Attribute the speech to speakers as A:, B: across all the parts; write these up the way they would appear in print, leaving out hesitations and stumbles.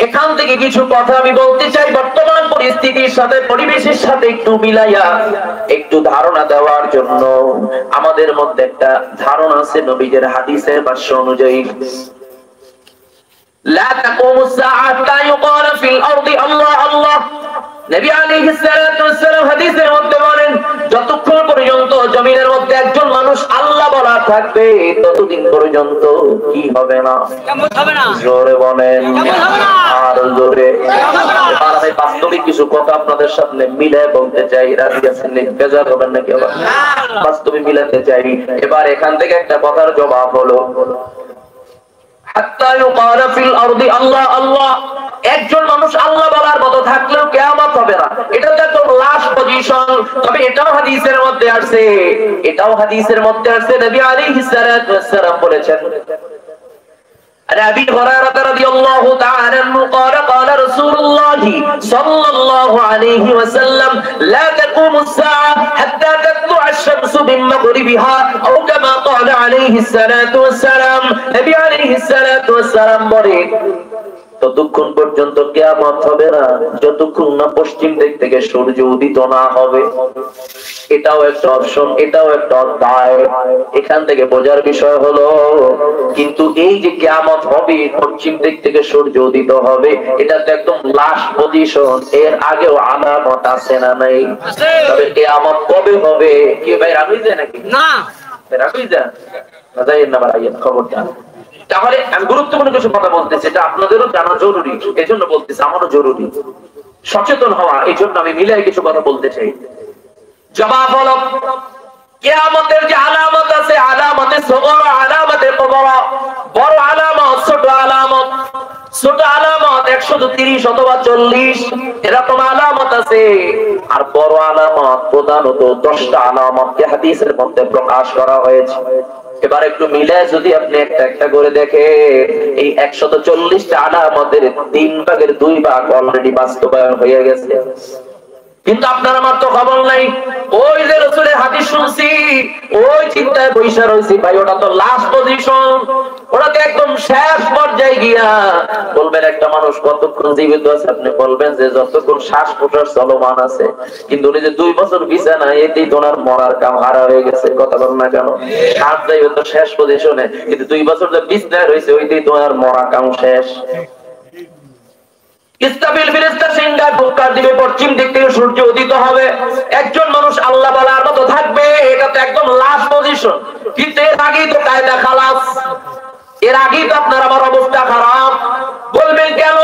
A: এখান থেকে কিছু কথা আমি বলতে চাই বর্তমান পরিস্থিতির সাথে পরিবেশের সাথে একটু মিলাইয়া একটু ধারণা দেওয়ার জন্য। আমাদের মধ্যে একটা ধারণা আছে নবীদের হাদিসের ভাষ্য অনুযায়ী, লা তাকুমুস সাআ হাত্তা ইউকাল ফিল আরদি আল্লাহ আল্লাহ। নবী আলাইহিস সালাতু ওয়াস সালাম হাদিসের মধ্যে বলেন, যতক্ষণ পর্যন্ত জমিনের মধ্যে একজন মানুষ আল্লাহ বলা থাকবে ততদিন পর্যন্ত কি হবে না? কিয়ামত হবে না। জোরে বলেন, আর জোরে। এবার আমি বাস্তবিক কিছু কথা আপনাদের সামনে মিলে বলতে চাই, রাজি আছেন? বেজার হবেন নাকি? আবার বাস্তবিক মিলাতে চাই। এবার এখান থেকে একটা কথার জবাব হলো, হাত্তা ইউকাল ফিল আরদি আল্লাহ আল্লাহ। একজন মানুষ আল্লাহ বলার মতো থাকলেও কিয়ামত হবে না, এটা তো একদম লাস্ট পজিশন। তবে এটাও হাদিসের মধ্যে আসছে, নবী আলাইহিস সালাতু ওয়াস সালাম বলেছেন, عن أبي هريرة رضي الله تعالى عنه قال قال رسول الله صلى الله عليه وسلم لا تقوم الساعة حتى تطلع الشمس من مغربها أو كما قال عليه الصلاة والسلام। نبي عليه الصلاة والسلام বলেন, ততক্ষণ পর্যন্ত কিয়ামত হবে না যতক্ষণ না পশ্চিম দিক থেকে সূর্য উদিত না হবে। এটাও একটা অপশন, এটাও একটা অধ্যায়। এখান থেকে বোঝার বিষয় হলো, কিন্তু এই যে কিয়ামত হবে পশ্চিম দিক থেকে সূর্য উদিত হবে, এটা তো একদম লাস্ট পজিশন। এর আগেও আলামত আছে না নাই? তবে কিয়ামত কবে হবে? কি ভাই রাখই যায় নাকি? না রাখই যায় না, যাই না ভাইয়া, খবরটা। তাহলে আমি গুরুত্বপূর্ণ কিছু কথা বলতেছি, এটা আপনাদেরও জানা জরুরি, এই জন্য বলতেছি, আমারও জরুরি সচেতন হওয়া, এই জন্য আমি মিলাই কিছু কথা বলতে চাই। জবাব হলো, কিয়ামতের যে আলামত আছে, আলামতে সগরা, আলামতে কুবরা। বড় আলামত, ছোট আলামত। ছোট আলামত 130 অথবা 40 এরকম আলামত আছে, আর বড় আলামত প্রধানত 10টা আলামতকে হাদিসের মধ্যে প্রকাশ করা হয়েছে। এবার একটু মিলে যদি আপনি একটা একটা করে দেখেন, এই 140টা আলামতের 3 ভাগের 2 ভাগ অলরেডি বাস্তবায়ন হয়ে গেছে, কিন্তু আপনার আমার তো খবর নাই। ওই যে রাসূলের হাদিস শুনছি, ওই চিন্তায় বৈশা রয়েছি ভাই, ওটা তো লাস্ট পজিশন, ওটা তো একদম শেষ পর্যায়ে গিয়া বলবেন একটা মানুষ কতক্ষণ জীবিত আছে, আপনি বলবেন যে যতক্ষণ শ্বাস প্রশ্বাস চলমান আছে। কিন্তু উনি যে 2 বছর বিছানায়, এতেই তো ওনার মরার কাম হারা হয়ে গেছে। কথা বল না কেন? শ্বাস যাইবে তো শেষ পজিশনে, কিন্তু 2 বছর যে বিছানায় রয়েছে, ওইতেই তো ওনার মরার কাম শেষ। ইস্তাবিল ফেরেশতা সিংহায় ফুৎকার দিবে, পশ্চিম দিক থেকে সূর্য উদিত হবে। একজন মানুষ আল্লাহ বলার মতো থাকবে, এটা তো একদম লাস্ট পজিশন। কিন্তু এর আগেই তো কায়দা খালাস, এর আগেই তো আপনার আমার অবস্থা খারাপ। বলবেন কেন?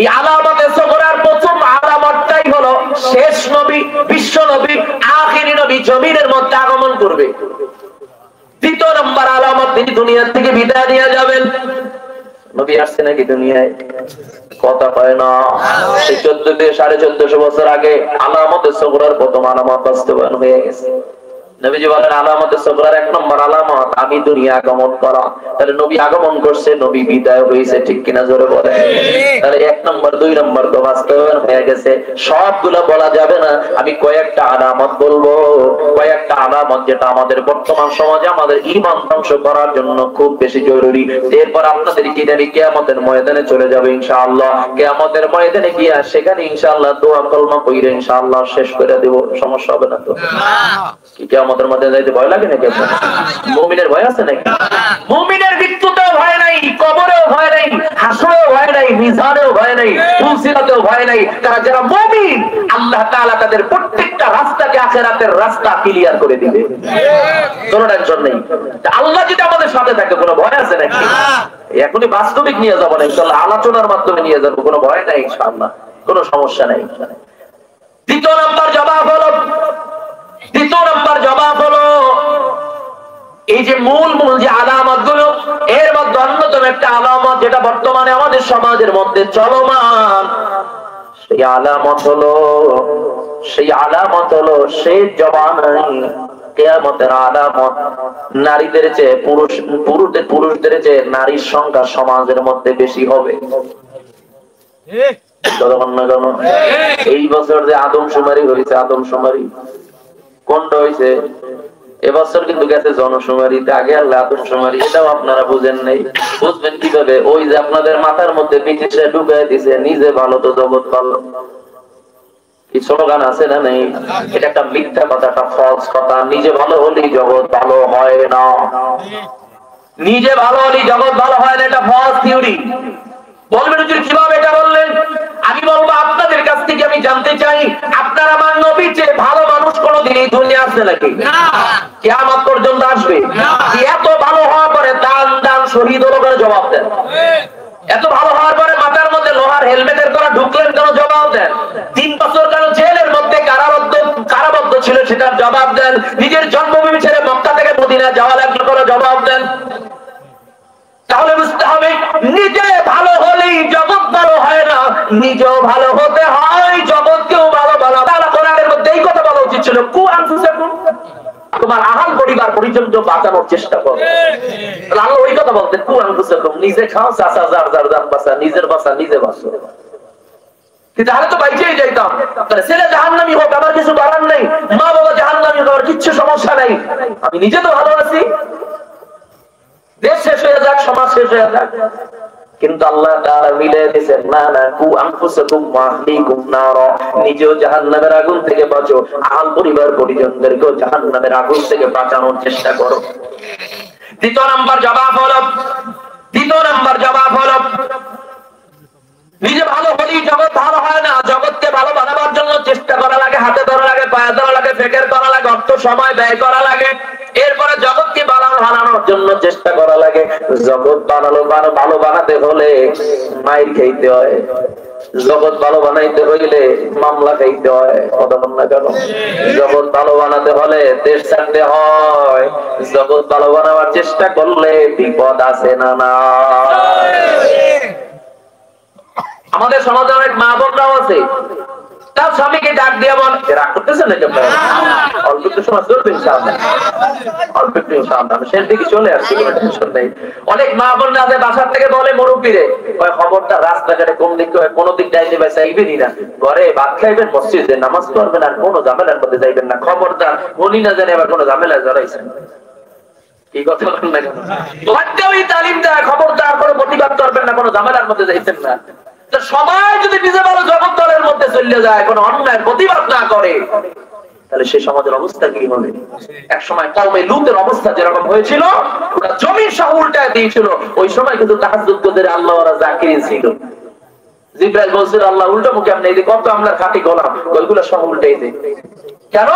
A: এই আলামতে সগরার প্রথম আলামতটাই হলো শেষ নবী, বিশ্ব নবী, আখিরি নবী জমিনের মধ্যে আগমন করবে। দ্বিতীয় নম্বর আলামত, তিনি দুনিয়া থেকে বিদায় নিয়ে যাবেন। নবী আসছে নাকি দুনিয়ায়? কথা হয় না। সেই 1400 বছর আগে আলামতে সগরার প্রথম আলামত বাস্তবায়ন হয়ে গেছে। নবীজি বলেন, আলামতে সগরার 1 নম্বর আলামত আমি দুনিয়া আগমন করা। তাহলে নবী আগমন করছে, নবী বিদায় হয়েছে, ঠিক কিনা জোরে বলে? তাহলে 1 নম্বর 2 নম্বর তো বাস্তবায়ন হয়ে গেছে। সবগুলো বলা যাবে না, আমি কয়েকটা আলামত বলবো, কয়েকটা আলামত যেটা আমাদের বর্তমান সমাজে আমাদের ঈমান ধ্বংস করার জন্য খুব বেশি জরুরি। এরপর আপনাদের কি জানি কিয়ামতের ময়দানে চলে যাবে ইনশাআল্লাহ। কিয়ামতের ময়দানে গিয়া সেখানে ইনশাআল্লাহ দোয়া কলমা কইরে ইনশাআল্লাহ শেষ করে দেব, সমস্যা হবে না তো? কি কিয়ামতের মধ্যে যাইতে ভয় লাগে নাকি? মুমিনের ভয় আছে নাকি? মুমিনের মৃত্যুতেও ভয় নাই, কবরেও ভয় নাই, হাসরেও ভয় নাই, মিজানেও ভয় নাই, ফুলসিরাতেও ভয় নাই। তারা যারা মুমিন, আল্লাহ তাআলা তাদের প্রত্যেকটা রাস্তাকে আখিরাতের রাস্তা ক্লিয়ার করে দিবে, কোনো টেনশন নেই। আল্লাহ যদি আমাদের সাথে থাকে, কোনো ভয় আছে নাকি? এখনই বাস্তবিক নিয়ে যাবো না ইনশাআল্লাহ, আলোচনার মাধ্যমে নিয়ে যাবো, কোনো ভয় নাই ইনশাআল্লাহ, কোনো সমস্যা নাই। দ্বিতীয় নম্বর জবাব হলো, এই যে মূল যে আলামত গুলো, এর মধ্যে অন্যতম একটা আলামত যেটা বর্তমানে আমাদের সমাজের মধ্যে চলমান, সেই আলামত হলো সেই জবানায় কিয়ামতের আলামত নারীদের চেয়ে পুরুষদের চেয়ে নারীর সংখ্যা সমাজের মধ্যে বেশি হবে। এই বছর যে আদমশুমারি হয়েছে, আদমশুমারি কোনটা হয়েছে? এবছর কিন্তু গেছে জনশুমারিতে, আগে আল্লাহ আদমশুমারি, এটাও আপনারা বুঝেন নাই। বুঝবেন কিভাবে? ওই যে আপনাদের মাথার মধ্যে ব্রিটিশরা ঢুকাই দিছে নিজে ভালো তো জগৎ ভালো, কি স্লোগান আছে না নেই? এটা একটা মিথ্যা কথা, একটা ফলস কথা। নিজে ভালো হলেই জগৎ ভালো হয় না, নিজে ভালো হলেই জগৎ ভালো হয় না, এটা ফলস থিওরি। বলবেন কিভাবে এটা বললেন? আমি বলবো আপনাদের কাছ থেকে আমি জানতে চাই, আপনার আমার নবীর চেয়ে ভালো মানুষ কোনদিন এই দুনিয়া আসবে নাকি? কিয়ামত পর্যন্ত আসবে? এত ভালো হওয়ার পরে দান দান শহীদ হলো করে জবাব দেন। এত ভালো হওয়ার পরে মাথার মধ্যে লোহার হেলমেটের করা ঢুকলেন কেন? জবাব দেন। 3 বছর কেন জেলের মধ্যে কারাবদ্ধ ছিল সেটার জবাব দেন। নিজের জন্মভূমি ছেড়ে মক্কা থেকে মদিনা যাওয়া লাগলো করে জবাব দেন। তাহলে বুঝতে হবে, নিজে ভালো হলেই জগৎ ভালো হয় না, নিজেও ভালো হতে হয়, জগৎকেও ভালো ভালো। তাহলে কোরআনের মধ্যে এই কথা বলা উচিত ছিল, কু আনফুসাকুম, তোমার আহাল পরিবার পরিজনকে বাঁচানোর চেষ্টা করো। আল্লাহ ওই কথা বলতেন, কু আনফুসাকুম, নিজে খাও, চাচা যার যার জান বাঁচা, নিজের বাঁচা নিজে বাঁচো। তাহলে তো বাইচেই যাইতাম। ছেলে জাহান্নামী হোক আমার কিছু করার নেই, মা বাবা জাহান্নামী হোক আমার কিচ্ছু সমস্যা নেই, আমি নিজে তো ভালো আছি। দেশ শেষ হয়ে যাক, সমাজ শেষ হয়ে যাক, কিন্তু আল্লাহ তাআলা মিলিয়ে দিয়েছেন, না না, কু আনফুসাকুম ওয়া আহলিকুম নার, নিজেও জাহান্নামের আগুন থেকে বাঁচো, আহল পরিবার পরিজনদেরকেও জাহান্নামের আগুন থেকে বাঁচানোর চেষ্টা করো। দ্বিতীয় নাম্বার জবাব হলো নিজে ভালো হলেই জগৎ ভালো হয় না, জগৎকে ভালো বানাবার জন্য চেষ্টা করা লাগে, হাতে ধরা লাগে, পায়ে ধরা লাগে, ফেকের করা লাগে, অর্থ সময় ব্যয় করা লাগে। এরপরে জগৎকে বানানোর জন্য চেষ্টা করা লাগে। জগৎ ভালো বানাতে হলে মাইর খাইতে হয়, জগৎ ভালো বানাইতে হইলে মামলা খাইতে হয়, কথা বল না কেন? জগৎ ভালো বানাতে হলে দেশ ছাড়তে হয়, জগৎ ভালো বানাবার চেষ্টা করলে বিপদ আছে না না? আমাদের সমাজে অনেক মা বোনরাও আছে, তার স্বামীকে ডাক দিয়ে বল, রাগ করতেছেন নাকি আপনারা? অল্প একটু সময় চলবে ইনশাআল্লাহ, অল্প একটু ইনশাআল্লাহ, শেষ দিকে চলে আসছি, কোনো টেনশন নেই। অনেক মা বোনরা আছে বাসার থেকে বলে মুরব্বিরে, খবরটা রাস্তাঘাটে কোন দিকে কোন দিক যাইতে পাই চাইবেনই না, ঘরে ভাত খাইবেন, মসজিদে নামাজ পড়বেন, আর কোনো ঝামেলার মধ্যে যাইবেন না, খবরদার উনি না জানে আবার কোনো ঝামেলায় জড়াইছেন। কি কথা বলেন না কেন? ওই তালিম দেয়, খবরদার কোনো প্রতিবাদ করবেন না, কোনো ঝামেলার মধ্যে যাইতেন না। সবাই যদি নিজে ভালো জগৎ দলের মধ্যে চলে যায়, কোন অন্যায়ের প্রতিবাদ না করে, তাহলে সেই সমাজের অবস্থা কি হবে? এক সময় কওমে লূতের অবস্থা যেরকম হয়েছিল, ওরা জমির সহ উল্টায় দিয়েছিল। ওই সময় কিন্তু তাহাজ্জুদ করে আল্লাহ ওরা জাকিরিন ছিল। জিবরাইল বলছিল, আল্লাহ উল্টো মুখে আপনি এই কত আমরা খাঁটি গোলাম, ওইগুলো সব উল্টাই দেয়। কেন?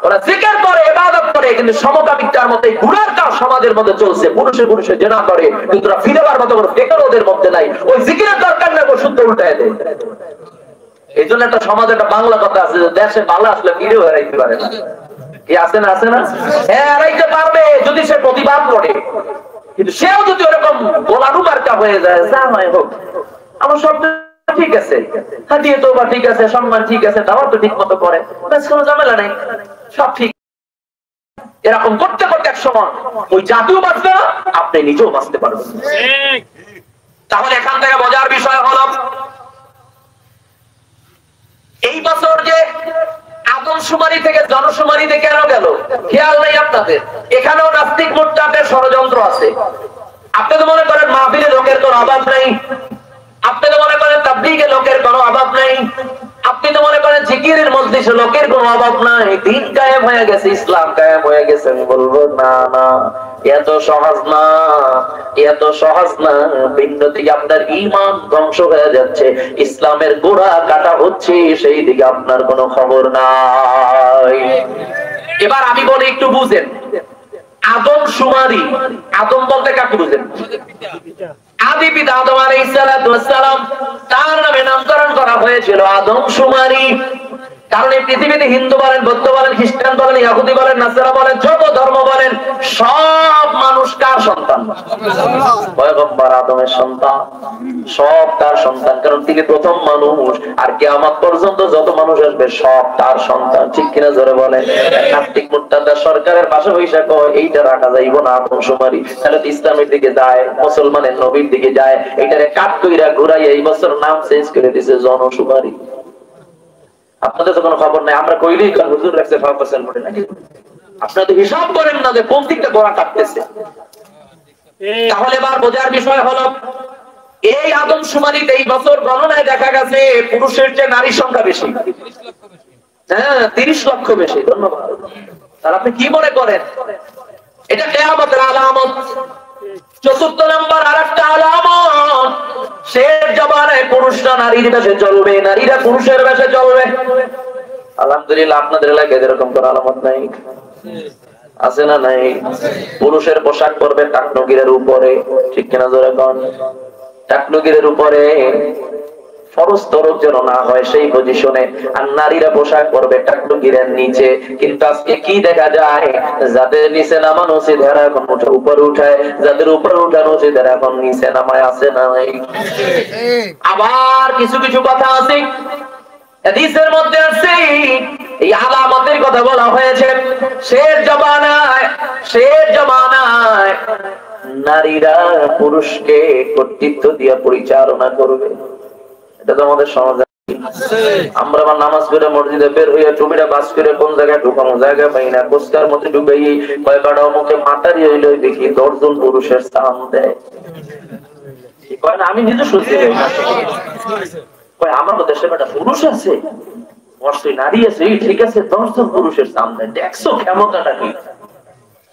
A: ওরা জিকির করে, ইবাদত করে, কিন্তু সমকামিতার মধ্যে গুনার কাজ সমাজের মধ্যে চলছে। পুরুষে পুরুষে জেনা করে, কিন্তু ওরা ফিরেবার মতো কোনো ফিকির ওদের মধ্যে নাই। ওই জিকিরের দরকার নেই, শুদ্ধ উল্টায় দেয়। এই জন্য একটা সমাজে একটা বাংলা কথা আছে, যে দেশে ভালো আসলে ফিরেও হারাইতে পারে না। কি আছে না? আছে না? হ্যাঁ, হারাইতে পারবে যদি সে প্রতিবাদ করে, কিন্তু সেও যদি ওরকম গোলানু মার্কা হয়ে যায়, যা হয় হোক, আমার সব ঠিক আছে, হাতিয়ে তো বা ঠিক আছে, সম্মান ঠিক আছে, দাওয়া তো ঠিক মতো করে, কোনো ঝামেলা নেই, সব ঠিক। এরকম করতে করতে এক সময় ওই জাতিও বাঁচবে না, আপনি নিজেও বাঁচতে পারবেন। তাহলে এখান থেকে বোঝার বিষয় হলো, এই বছর যে আদমশুমারি থেকে জনশুমারিতে কেন গেল খেয়াল নেই আপনাদের? এখানেও নাস্তিক মোর্চাদের ষড়যন্ত্র আছে। আপনি তো মনে করেন মাহফিলে লোকের কোনো অভাব নেই, আপনি তো মনে করেন তাবলীগে লোকের কোনো অভাব নেই, আপনি তো মনে করেন জিকিরের মজলিসে লোকের কোনো অভাব নাই, দিন কায়েম হয়ে গেছে, ইসলাম কায়েম হয়ে গেছে। আমি বলবো না না, এত সহজ না, এত সহজ না। ভিন্ন দিকে আপনার ঈমান ধ্বংস হয়ে যাচ্ছে, ইসলামের গোড়া কাটা হচ্ছে, সেই দিকে আপনার কোনো খবর নাই। এবার আমি বলি, একটু বুঝেন। আদমশুমারি, আদম বলতে কাকে বুঝেন? আদি পিতা আদম আলাইহিস সালাম, তার নামে নামকরণ করা হয়েছিল আদমশুমারি। কারণ এই পৃথিবীতে হিন্দু বলেন, বৌদ্ধ বলেন, খ্রিস্টান বলেন, ইহুদি বলেন, নাসারা বলেন, যত ধর্ম বলেন, সব মানুষ কার সন্তান? পয়গম্বর আদমের সন্তান। সব তার সন্তান, কারণ তিনি প্রথম মানুষ। আর কিয়ামত পর্যন্ত যত মানুষ আসবে সব তার সন্তান। ঠিক কিনা জোরে বলেন? নাস্তিক মুরতাদ সরকারের পাশে বৈশা কয় এইটা রাখা যাইব না আদমশুমারি, তাহলে ইসলামের দিকে যায়, মুসলমানের নবীর দিকে যায়, এইটারে কাট কইরা ঘুরাই এই বছর নাম চেঞ্জ করে দিয়েছে জনশুমারি। আপনাদের তো কোনো খবর নাই, আমরা কইলেই হুজুর রাখছে 5% ভোটে নাকি? আপনারা তো হিসাব করেন না যে কোন দিকটা গোড়া কাটতেছে। তাহলে এবার বোঝার বিষয় হলো এই আদমশুমারিতে এই বছর গণনায় দেখা গেছে পুরুষের চেয়ে নারীর সংখ্যা বেশি। হ্যাঁ, 30 লক্ষ বেশি। ধন্যবাদ। তাহলে আপনি কি মনে করেন এটা কিয়ামতের আলামত? চতুর্থ নাম্বার আরেকটা আলামত, শেষ জামানায় পুরুষরা নারীর বেশে চলবে, নারীরা পুরুষের বেশে চলবে। আলহামদুলিল্লাহ আপনাদের এলাকায় এরকম কোন আলামত নাই? আছে না নাই? পুরুষের পোশাক পরবে টাকনুগিরের উপরে, ঠিক কিনা জোরে কোন? টাকনুগিরের উপরে ফরজ তরফ যেন না হয় সেই পজিশনে, আর নারীরা পোশাক পরবে টাকনুগিরের নিচে। কিন্তু আজকে কি দেখা যায়, যাদের নিচে নামানো উচিত এরা এখন উপরে উঠায়, যাদের উপরে উঠানো উচিত এরা এখন নিচে নামায়। আছে না নাই? আবার কিছু কিছু কথা আছে হাদিসের মধ্যে আছে, এই আলামতের কথা বলা হয়েছে। শেষ জামানায় নারীরা পুরুষকে কর্তৃত্ব দিয়ে পরিচালনা করবে। এটা তো আমাদের সমাজে আমরা আবার নামাজ পড়ে মসজিদে বের হইয়া টুপিটা বাস করে কোন জায়গায় ঢুকানো জায়গা পাই না, কোস্কার মধ্যে ঢুকাই কয়েকটা মুখে মাতারি হইল দেখি 10 জন পুরুষের স্থান দেয়। আমি নিজে শুনছি আমার দেশে একটা পুরুষ আছে, অবশ্যই নারী আছে, ঠিক আছে 10 জন পুরুষের সামনে দেখছো ক্ষমতাটা কি?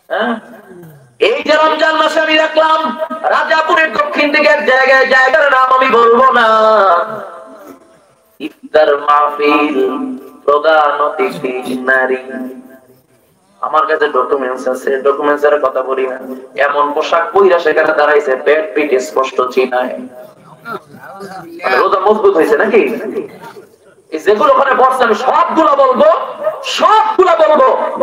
A: হ্যাঁ, এই যে রমজান মাসে আমি দেখলাম রাজাপুরের দক্ষিণ দিকে এক জায়গার নাম আমি বলবো না, ইফতার মাহফিল, প্রধান অতিথি নারী। আমার কাছে ডকুমেন্টস আছে, ডকুমেন্টস এর কথা বলি না, এমন পোশাক পইরা সেখানে দাঁড়াইছে, পেট পিঠ স্পষ্ট চিনায়। রোজা মজবুত হয়েছে নাকি? যেগুলো ওখানে বসছে আমি সবগুলো বলবো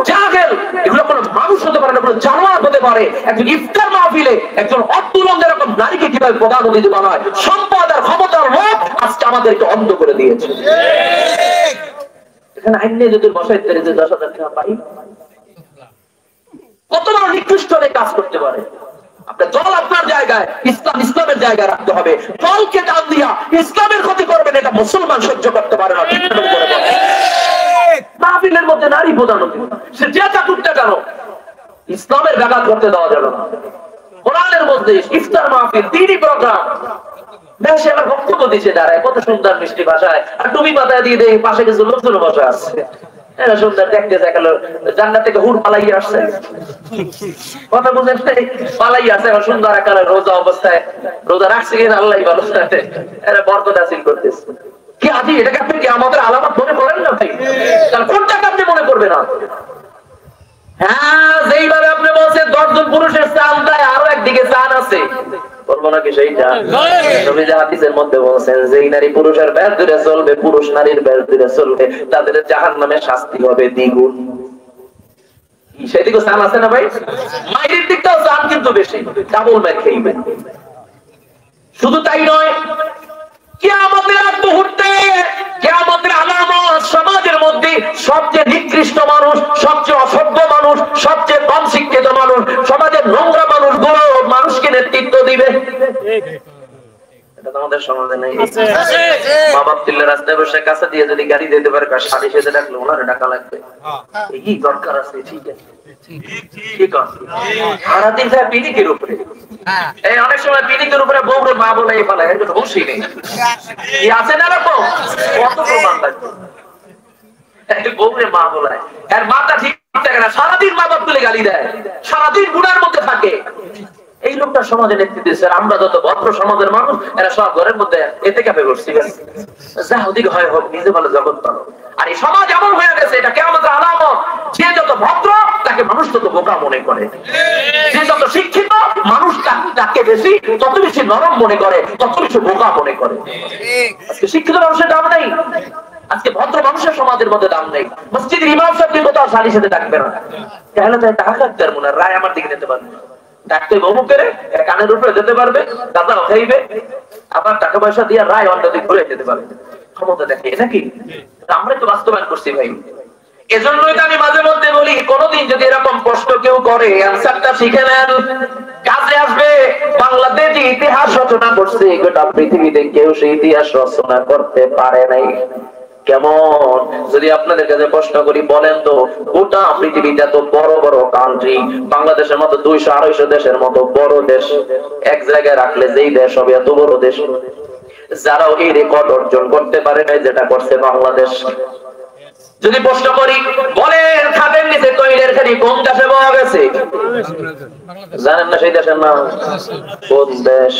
A: জাহেল, এগুলো কোনো মানুষ হতে পারে না, কোনো জানোয়ার হতে পারে। একজন ইফতার মাহফিলে একজন অতুলঙ্গ এরকম নারীকে কিভাবে প্রধান অতিথি বানায়, সম্পদ আর ক্ষমতার লোভ আজকে আমাদেরকে অন্ধ করে দিয়েছে। এখানে আইন নিয়ে যদি বসাইতে 10,000 টাকা পাই, কত বড় নিকৃষ্ট কাজ করতে পারে। আপনার দল আপনার জায়গায়, ইসলামের জায়গায় রাখতে হবে। দলকে টান দিয়া ইসলামের ক্ষতি করবেন, এটা মুসলমান সহ্য করতে পারে না। মাহফিলের মধ্যে নারী প্রধান অতিথি, সে যে চাকুরটা কেন, ইসলামের ব্যাঘাত করতে দেওয়া যাবে না। কোরআনের মধ্যে ইফতার মাহফিল, দ্বীনি প্রোগ্রাম, দেশে আবার বক্তব্য দিচ্ছে দাঁড়ায় কত সুন্দর মিষ্টি ভাষায়, আর টুপি মাথায় দিয়ে দেয়, পাশে কিছু লোকজন বসে আছে, এরা সুন্দর দেখতে দেখালো জান্নাত থেকে হুর পালাই আসছে, কথা বুঝেন, পালাই আছে সুন্দর আকারে রোজা অবস্থায়, রোজা রাখছে কিনা আল্লাহ ভালো, এরা বরকত হাসিল করতেছে। কি আদি এটাকে আপনি কি আমাদের আলামত মনে করেন না ভাই? তাহলে কোনটাকে আপনি মনে করবেন না? হ্যাঁ, যেইভাবে আপনি বলছেন 10 জন পুরুষের স্থান দেয়, আরো একদিকে স্থান আছে, বলবো নাকি সেইটা? নবী যে হাদিসের মধ্যে বলছেন যেই নারী পুরুষের ব্যাস ধরে চলবে, পুরুষ নারীর ব্যাস ধরে চলবে, তাদের জাহান্নামে শাস্তি হবে দ্বিগুণ। সেদিকে স্থান আছে না ভাই? মায়ের দিকটাও স্থান কিন্তু বেশি, ডাবল মার খেইবে। শুধু তাই নয়, কিয়ামতের আগ মুহূর্তে, কিয়ামতের আলামত, সমাজের মধ্যে সবচেয়ে নিকৃষ্ট মানুষ, সবচেয়ে অসভ্য মানুষ, সবচেয়ে কম শিক্ষিত মানুষ, সমাজের নোংরা মানুষগুলো মানুষকে নেতৃত্ব দিবে। এটা তো আমাদের সমাজে নেই। মা বাপ দিলে রাস্তায় বসে কাছে দিয়ে যদি গাড়ি দিতে পারে, শাড়ি সেজে ডাকলে ওনারে টাকা লাগবে, এই দরকার আছে, ঠিক আছে, ঠিক আছে। সারাদিন যায় পিনিকের উপরে, এই অনেক সময় পিনিকের উপরে বউরে মা বলে ফেলে, এর কোনো হুঁশই নেই। কি আছে না রকম, কত প্রমাণ থাকবে, বউরে মা বলায়, এর মাথা ঠিক থাকে না, সারাদিন মা বাপ তুলে গালি দেয়, সারাদিন গুনার মধ্যে থাকে। এই লোকটা সমাজে নেতৃত্ব দিচ্ছে। আমরা যত ভদ্র সমাজের মানুষ, এরা সব ঘরের মধ্যে এতে কাপে করছি, যা ওদিকে হয় হোক, নিজে ভালো জগৎ ভালো। আর এই সমাজ এমন হয়ে গেছে, এটা কিয়ামতের আলামত, যে যত ভদ্র তাকে মানুষ তত বোকা মনে করে, যে যত শিক্ষিত মানুষ তাকে বেশি তত বেশি নরম মনে করে, তত বেশি বোকা মনে করে। আজকে শিক্ষিত মানুষের দাম নেই, আজকে ভদ্র মানুষের সমাজের মধ্যে দাম নেই। মসজিদের ইমাম সাহেব কোথাও শালি সাথে ডাকবে না, তাহলে তাই টাকা কাটতে মনে রায় আমার দিকে নিতে পারবে, ডাকতে অমুকের কানের উপরে যেতে পারবে, দাদা খাইবে, আবার টাকা পয়সা দিয়ে রায় অন্যদিক ঘুরে যেতে পারবে, ক্ষমতা দেখে নাকি? আমরা তো বাস্তবায়ন করছি ভাই। এজন্যই তো আমি মাঝে মধ্যে বলি, কোনদিন যদি এরকম প্রশ্ন কেউ করে, অ্যানসারটা শিখে নেন, কাজে আসবে। বাংলাদেশ যে ইতিহাস রচনা করছে, গোটা পৃথিবীতে কেউ সেই ইতিহাস রচনা করতে পারে নাই। কেমন? যদি আপনাদের কাছে প্রশ্ন করি, বলেন তো গোটা পৃথিবীতে এত বড় বড় কান্ট্রি, বাংলাদেশের মতো 200-250 দেশের মতো বড় দেশ এক জায়গায় রাখলে যেই দেশ হবে এত বড় দেশ, যারাও এই রেকর্ড অর্জন করতে পারে না যেটা করছে বাংলাদেশ। যদি প্রশ্ন করি, বলেন খাদের নিচে তৈলের খনি কোন দেশে পাওয়া গেছে? জানেন না সেই দেশের নাম? কোন দেশ?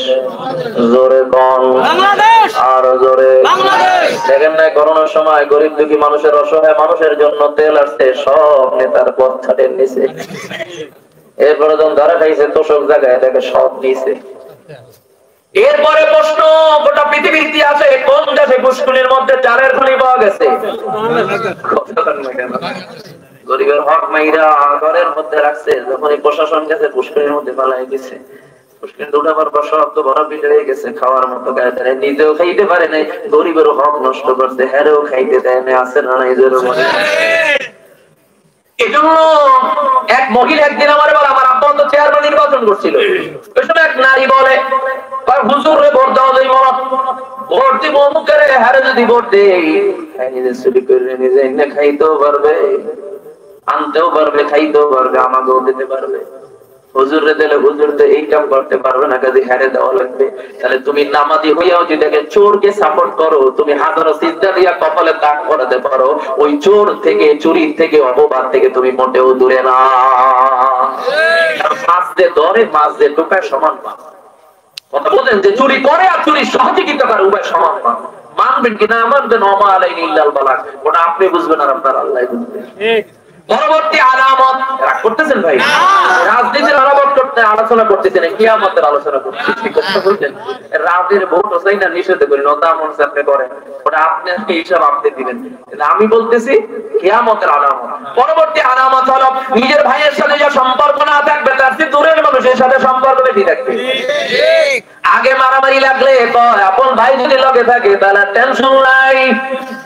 A: জোরে কোন? বাংলাদেশ। আর জোরে? বাংলাদেশ। দেখেন না করোনার সময় গরিব দুঃখী মানুষের, অসহায় মানুষের জন্য তেল আসছে সব নেতার পথ খাদের নিচে। এরপরে যখন ধরা খাইছে তোষক জায়গায় দেখে সব নিচে। এরপরে প্রশ্ন, গোটা পৃথিবীর ইতিহাসে কোন দেশে পুষ্করিণীর মধ্যে চালের খনি পাওয়া গেছে? গরিবের হক মাইরা ঘরের মধ্যে রাখছে, যখন এই প্রশাসন গেছে পুষ্করিণীর মধ্যে পালাই গেছে। পুষ্করিণী উঠাবার পর সব তো ভরা পিঠে হয়ে গেছে, খাওয়ার মতো গায়ে নিজেও খাইতে পারে নাই, গরিবের হক নষ্ট করছে, হ্যারেও খাইতে দেয় না। আছে না নাই জোরে বলে? এজন্য এক মহিলা একদিন আমার বলে, আমার আব্বা তো চেয়ারম্যান নির্বাচন করছিল, ওই সময় এক নারী বলে, হুজুর রে ভোট দেওয়া যায় মরা, ভোট দিব মুখের হারে যদি ভোট দেই নিজে চুরি করে নিজে এনে খাইতেও পারবে, আনতেও পারবে, খাইতেও পারবে, আমাকেও দিতে পারবে। হুজুর রে দিলে হুজুর তো এই কাম করতে পারবে না, কাজে হারে দেওয়া লাগবে। তাহলে তুমি নামাজি হইয়াও যদি চোরকে সাপোর্ট করো, তুমি হাজারো সিজদা দিয়া কপালে দাগ করাতে পারো, ওই চোর থেকে, চুরির থেকে, অপবাদ থেকে তুমি মোটেও দূরে না। মাছ দিয়ে ধরে, মাছ দিয়ে টোকায় সমান পান। কথা বলেন যে চুরি করে আর চুরি সহযোগিতা করে উভয় সমান পান। মানবেন কিনা মানবেন, ওমা আলাইনি ইল্লাল বালাগ, ওটা আপনি বুঝবেন আর আপনার আল্লাহ বুঝবেন। পরবর্তী আলামত, রাগ করতেছেন ভাই? রাজনীতির আলামত করতে আলোচনা করতেছেন, কিয়ামতের আলোচনা করতেছেন। কথা বলছেন রাজের ভোট চাই না, নিষেধ করি না, তা মনে আপনি করেন, ওটা আপনি হিসাব আপনি দিবেন। আমি বলতেছি কিয়ামতের আলামত। পরবর্তী আলামত হলো নিজের ভাইয়ের সাথে যে সম্পর্ক না থাকবে, তার চেয়ে দূরের মানুষের সাথে সম্পর্ক বেশি থাকবে। আগে মারামারি লাগলে আপন ভাই যদি লগে থাকে তাহলে টেনশন নাই।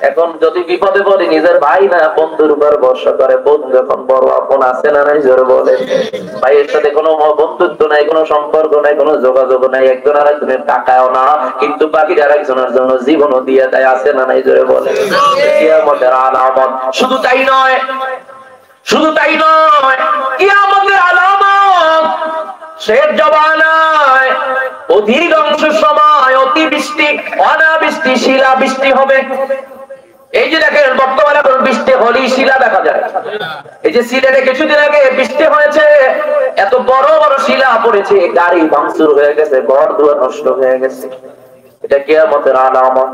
A: এখন যদি বিপদে পড়ে নিজের ভাই না বন্ধুর উপর ভরসা করে, বন্ধু এখন বড় আপন আছে না নাই জোরে বলে? ভাইয়ের সাথে কোনো বন্ধুত্ব নাই, কোনো সম্পর্ক নাই, কোনো যোগাযোগ নাই, একজন আর একজনের টাকাও না, কিন্তু বাকির আর একজনের জন্য জীবনও দিয়ে দেয়, আছে না নাই জোরে বলে? কিয়ামতের আলামত। শুধু তাই নয়, শুধু তাই নয়, কিয়ামতের আলামত শেষ জমানায় অধিকাংশ সময় অতিবৃষ্টি, অনাবৃষ্টি, শিলাবৃষ্টি হবে। এই যে দেখেন বর্তমানে এখন বৃষ্টি হলেই শিলা দেখা যায়। এই যে সিলেটে কিছুদিন আগে বৃষ্টি হয়েছে, এত বড় বড় শিলা পড়েছে, গাড়ি ভাঙচুর হয়ে গেছে, ঘর দুয়ার নষ্ট হয়ে গেছে। এটা কিয়ামতের আলামত।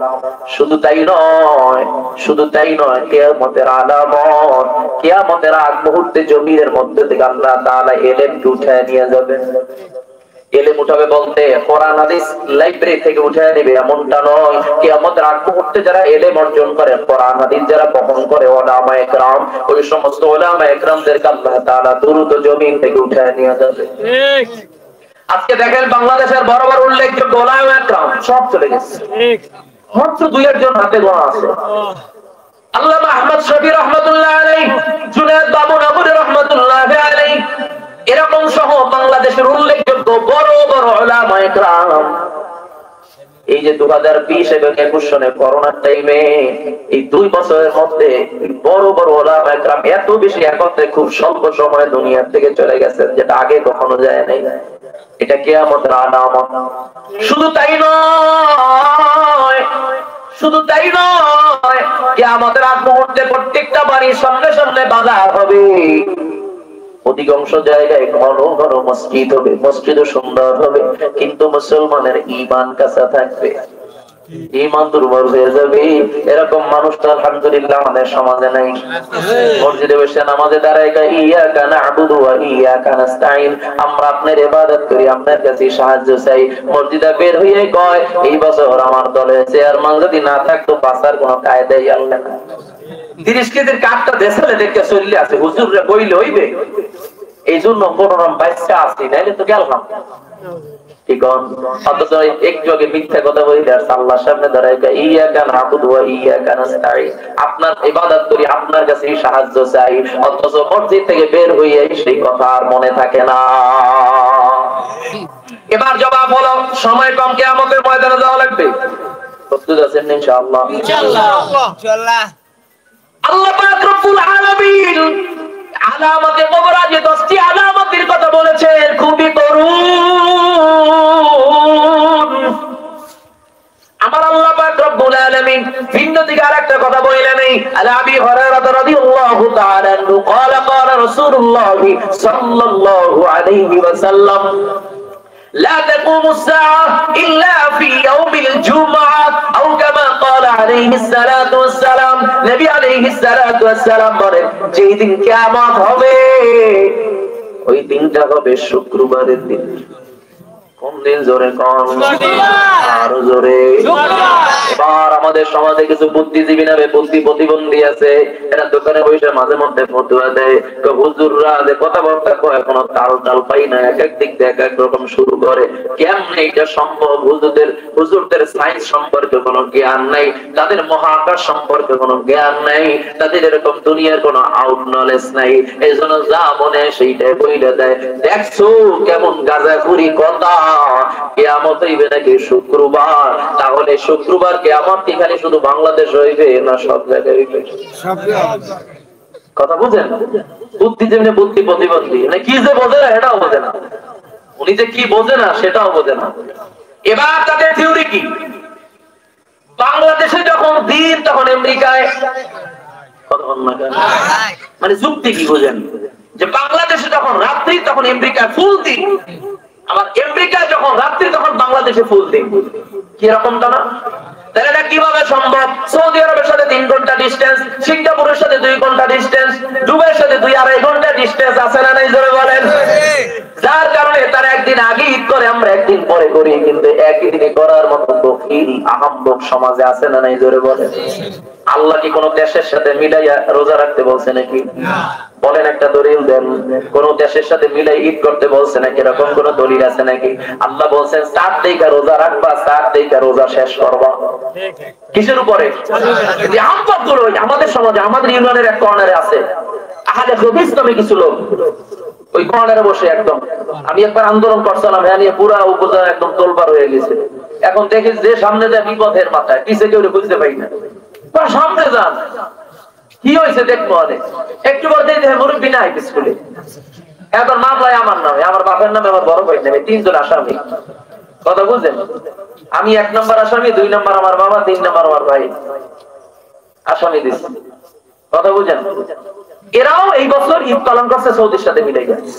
A: শুধু তাই নয়, শুধু তাই নয়, কিয়ামতের আলামত, কিয়ামতের আগ মুহূর্তে জমিনের মধ্যে থেকে আল্লাহ তাআলা এলেমকে উঠায় নিয়ে যাবেন। এলেম উঠাবে বলতে কোরআন হাদিস লাইব্রেরি থেকে উঠায় নেবে এমনটা নয়। কিয়ামতের আগ মুহূর্তে যারা এলেম অর্জন করে, কোরআন হাদিস যারা বহন করে, উলামা ইকরাম, ওই সমস্ত উলামা ইকরামদেরকে আল্লাহ তাআলা দ্রুত জমিন থেকে উঠায় নিয়ে যাবে। ঠিক। আজকে দেখেন বাংলাদেশের বড় বড় উল্লেখযোগ্য উলামা ইকরাম সব চলে গেছে, মাত্র দুই একজন হাতে গোনা আছে। আল্লামা আহমদ শফি রহমাতুল্লাহ আলাইহি, জুনায়েদ বাবু নবুরি রহমাতুল্লাহ আলাইহি, এরকম সহ বাংলাদেশের উল্লেখযোগ্য বড় বড় উলামা ইকরাম এই যে 2020 এবং 21 সনে করোনার টাইমে এই 2 বছরের মধ্যে বড় বড় উলামা ইকরাম এত বেশি একত্রে খুব স্বল্প সময়ে দুনিয়া থেকে চলে গেছেন, যেটা আগে কখনো যায় নাই। এটা কিয়ামতের আলামত। শুধু তাই নয়, শুধু তাই নয়, কিয়ামতের আগ মুহূর্তে প্রত্যেকটা বাড়ির সামনে সামনে বাজার হবে, অধিকাংশ জায়গায় ঘন ঘন মসজিদ হবে, মসজিদও সুন্দর হবে, কিন্তু মুসলমানের ঈমান কাঁচা থাকবে, ঈমান দুর্বল হয়ে যাবে। এরকম মানুষ তো আলহামদুলিল্লাহ আমাদের সমাজে নাই। মসজিদে বসে নামাজে দাঁড়ায় ইয়াকা না'বুদু ওয়া ইয়াকা নাস্তাঈন, আমরা আপনার ইবাদত করি, আপনার কাছে সাহায্য চাই। মসজিদে বের হয়ে কয় এই বছর আমার দলে চেয়ারম্যান যদি না থাকতো বাঁচার কোনো কায়দাই আল্লাহ না। 30 কেজির কাঠটা দেশালে দেখে চললে আছে, হুজুররা বইলে হইবে, এই জন্য কোনরকম বাচ্চা আছে, নাইলে তো গেলাম। ঠিক অথচ একটু আগে মিথ্যা কথা বলি আর আল্লাহর সামনে দাঁড়ায় ইয়াকা না'বুদু ওয়া ইয়াকা নাস্তাঈন, আপনার ইবাদত করি, আপনার কাছে সাহায্য চাই, অথচ মসজিদ থেকে বের হয়ে সেই কথা আর মনে থাকে না। এবার জবাব হলো সময় কম, কিয়ামতের ময়দানে যাওয়া লাগবে। প্রস্তুত আছেন ইনশাআল্লাহ?
B: ইনশাআল্লাহ।
A: আল্লাহ পাক রব্বুল আলামিন আলামতে কুবরা যে 10টি আলামতের কথা বলেছেন খুবই করুণ। আমার আল্লাহ পাক রব্বুল আলামিন ভিন্ন দিকে আরেকটা কথা বললেন। আবি হুরায়রা রাদিয়াল্লাহু তাআলা আনহু قال قال رسول الله صلى الله عليه وسلم لا تقوم الساعة إلا في يوم الجمعة أو كما قال عليه الصلاة والسلام نبي عليه الصلاة والسلام বলেন যেই দিন কিয়ামত হবে ওই দিনটা হবে শুক্রবারের দিন। কোন দিন? জোরে কোন? আরো জোরে। এবার আমাদের সমাজে কিছু বুদ্ধিজীবী নামে বুদ্ধি প্রতিবন্ধী আছে, এরা দোকানে বসে মাঝে মধ্যে ফতুয়া দেয়, হুজুররা যে কথাবার্তা কয় এখনো তাল তাল পাই না, এক এক দিক থেকে এক এক রকম শুরু করে। কেমনে এটা সম্ভব? হুজুরদের সায়েন্স সম্পর্কে কোনো জ্ঞান নাই, তাদের মহাকাশ সম্পর্কে কোনো জ্ঞান নাই, তাদের এরকম দুনিয়ার কোনো আউট নলেজ নাই। এই জন্য যা মনে সেইটাই বইলে দেয়। দেখছো কেমন গাঁজাখুরি কথা। কিয়ামত হইবে নাকি শুক্রবার? তাহলে শুক্রবার কিয়ামত কি খালি শুধু বাংলাদেশ হইবে না সব জায়গায় হইবে? কথা বুঝেন? বুদ্ধিজীবী বুদ্ধি প্রতিবন্ধী মানে কি যে বোঝে না এটাও বোঝে না, উনি যে কি বোঝে না সেটাও বোঝে না। এবার তাদের থিওরি কি? বাংলাদেশে যখন দিন তখন আমেরিকায়, মানে যুক্তি কি বুঝেন? যে বাংলাদেশে যখন রাত্রি তখন আমেরিকায় ফুল দিন, আবার আমেরিকায় যখন রাত্রি তখন বাংলাদেশে ফুল দিন। কি রকমটা না? তাহলে এটা কিভাবে সম্ভব? সৌদি আরবের সাথে 3 ঘন্টা ডিস্টেন্স, সিঙ্গাপুরের সাথে 2 ঘন্টা ডিস্টেন্স, দুবাইয়ের সাথে 2-2.5 ঘন্টা ডিস্টেন্স আছে না নাই? জোরে বলেন। যার কারণে তারা একদিন আগে ঈদ করে, আমরা একদিন পরে করি, কিন্তু একই দিনে করার মতো বখিল আহাম্মক সমাজে আছে না নাই? জোরে বলেন। আল্লাহ কি কোন দেশের সাথে মিলাইয়া রোজা রাখতে বলছে নাকি? বলেন একটা দলিল দেন। কোন দেশের সাথে মিলাই ঈদ করতে বলছে নাকি? এরকম কোন দলিল আছে নাকি? আল্লাহ বলছেন 7 তারিখে রোজা রাখবা, 7 তারিখে রোজা শেষ করবা। কিসের উপরে? যে আহম্মকগুলো আমাদের সমাজে, আমাদের ইউনিয়নের এক কর্নারে আছে আহলে হাদিস নামে কিছু লোক, ওই কর্নারে বসে একদম, আমি একবার আন্দোলন করছিলাম হ্যাঁ নিয়ে পুরা উপজেলা একদম তোলপাড় হয়ে গেছে। এখন দেখি যে সামনে যায় বিপদের মাথায়, পিছে কেউ বুঝতে পারি না। সামনে যান, কি হয়েছে দেখবো। অনেক একটু বলতে মুরব্বী নাই স্কুলে, এখন মামলায় আমার নামে, আমার বাপের নামে, আমার বড় ভাই নামে, 3 জন আসামি। কথা বুঝলেন? আমি 1 নম্বর আসামি, 2 নম্বর আমার বাবা, 3 নম্বর আমার ভাই আসামি দিচ্ছে। কথা বুঝেন? এরাও এই বছর ঈদ পালন করছে সৌদির সাথে মিলে গেছে।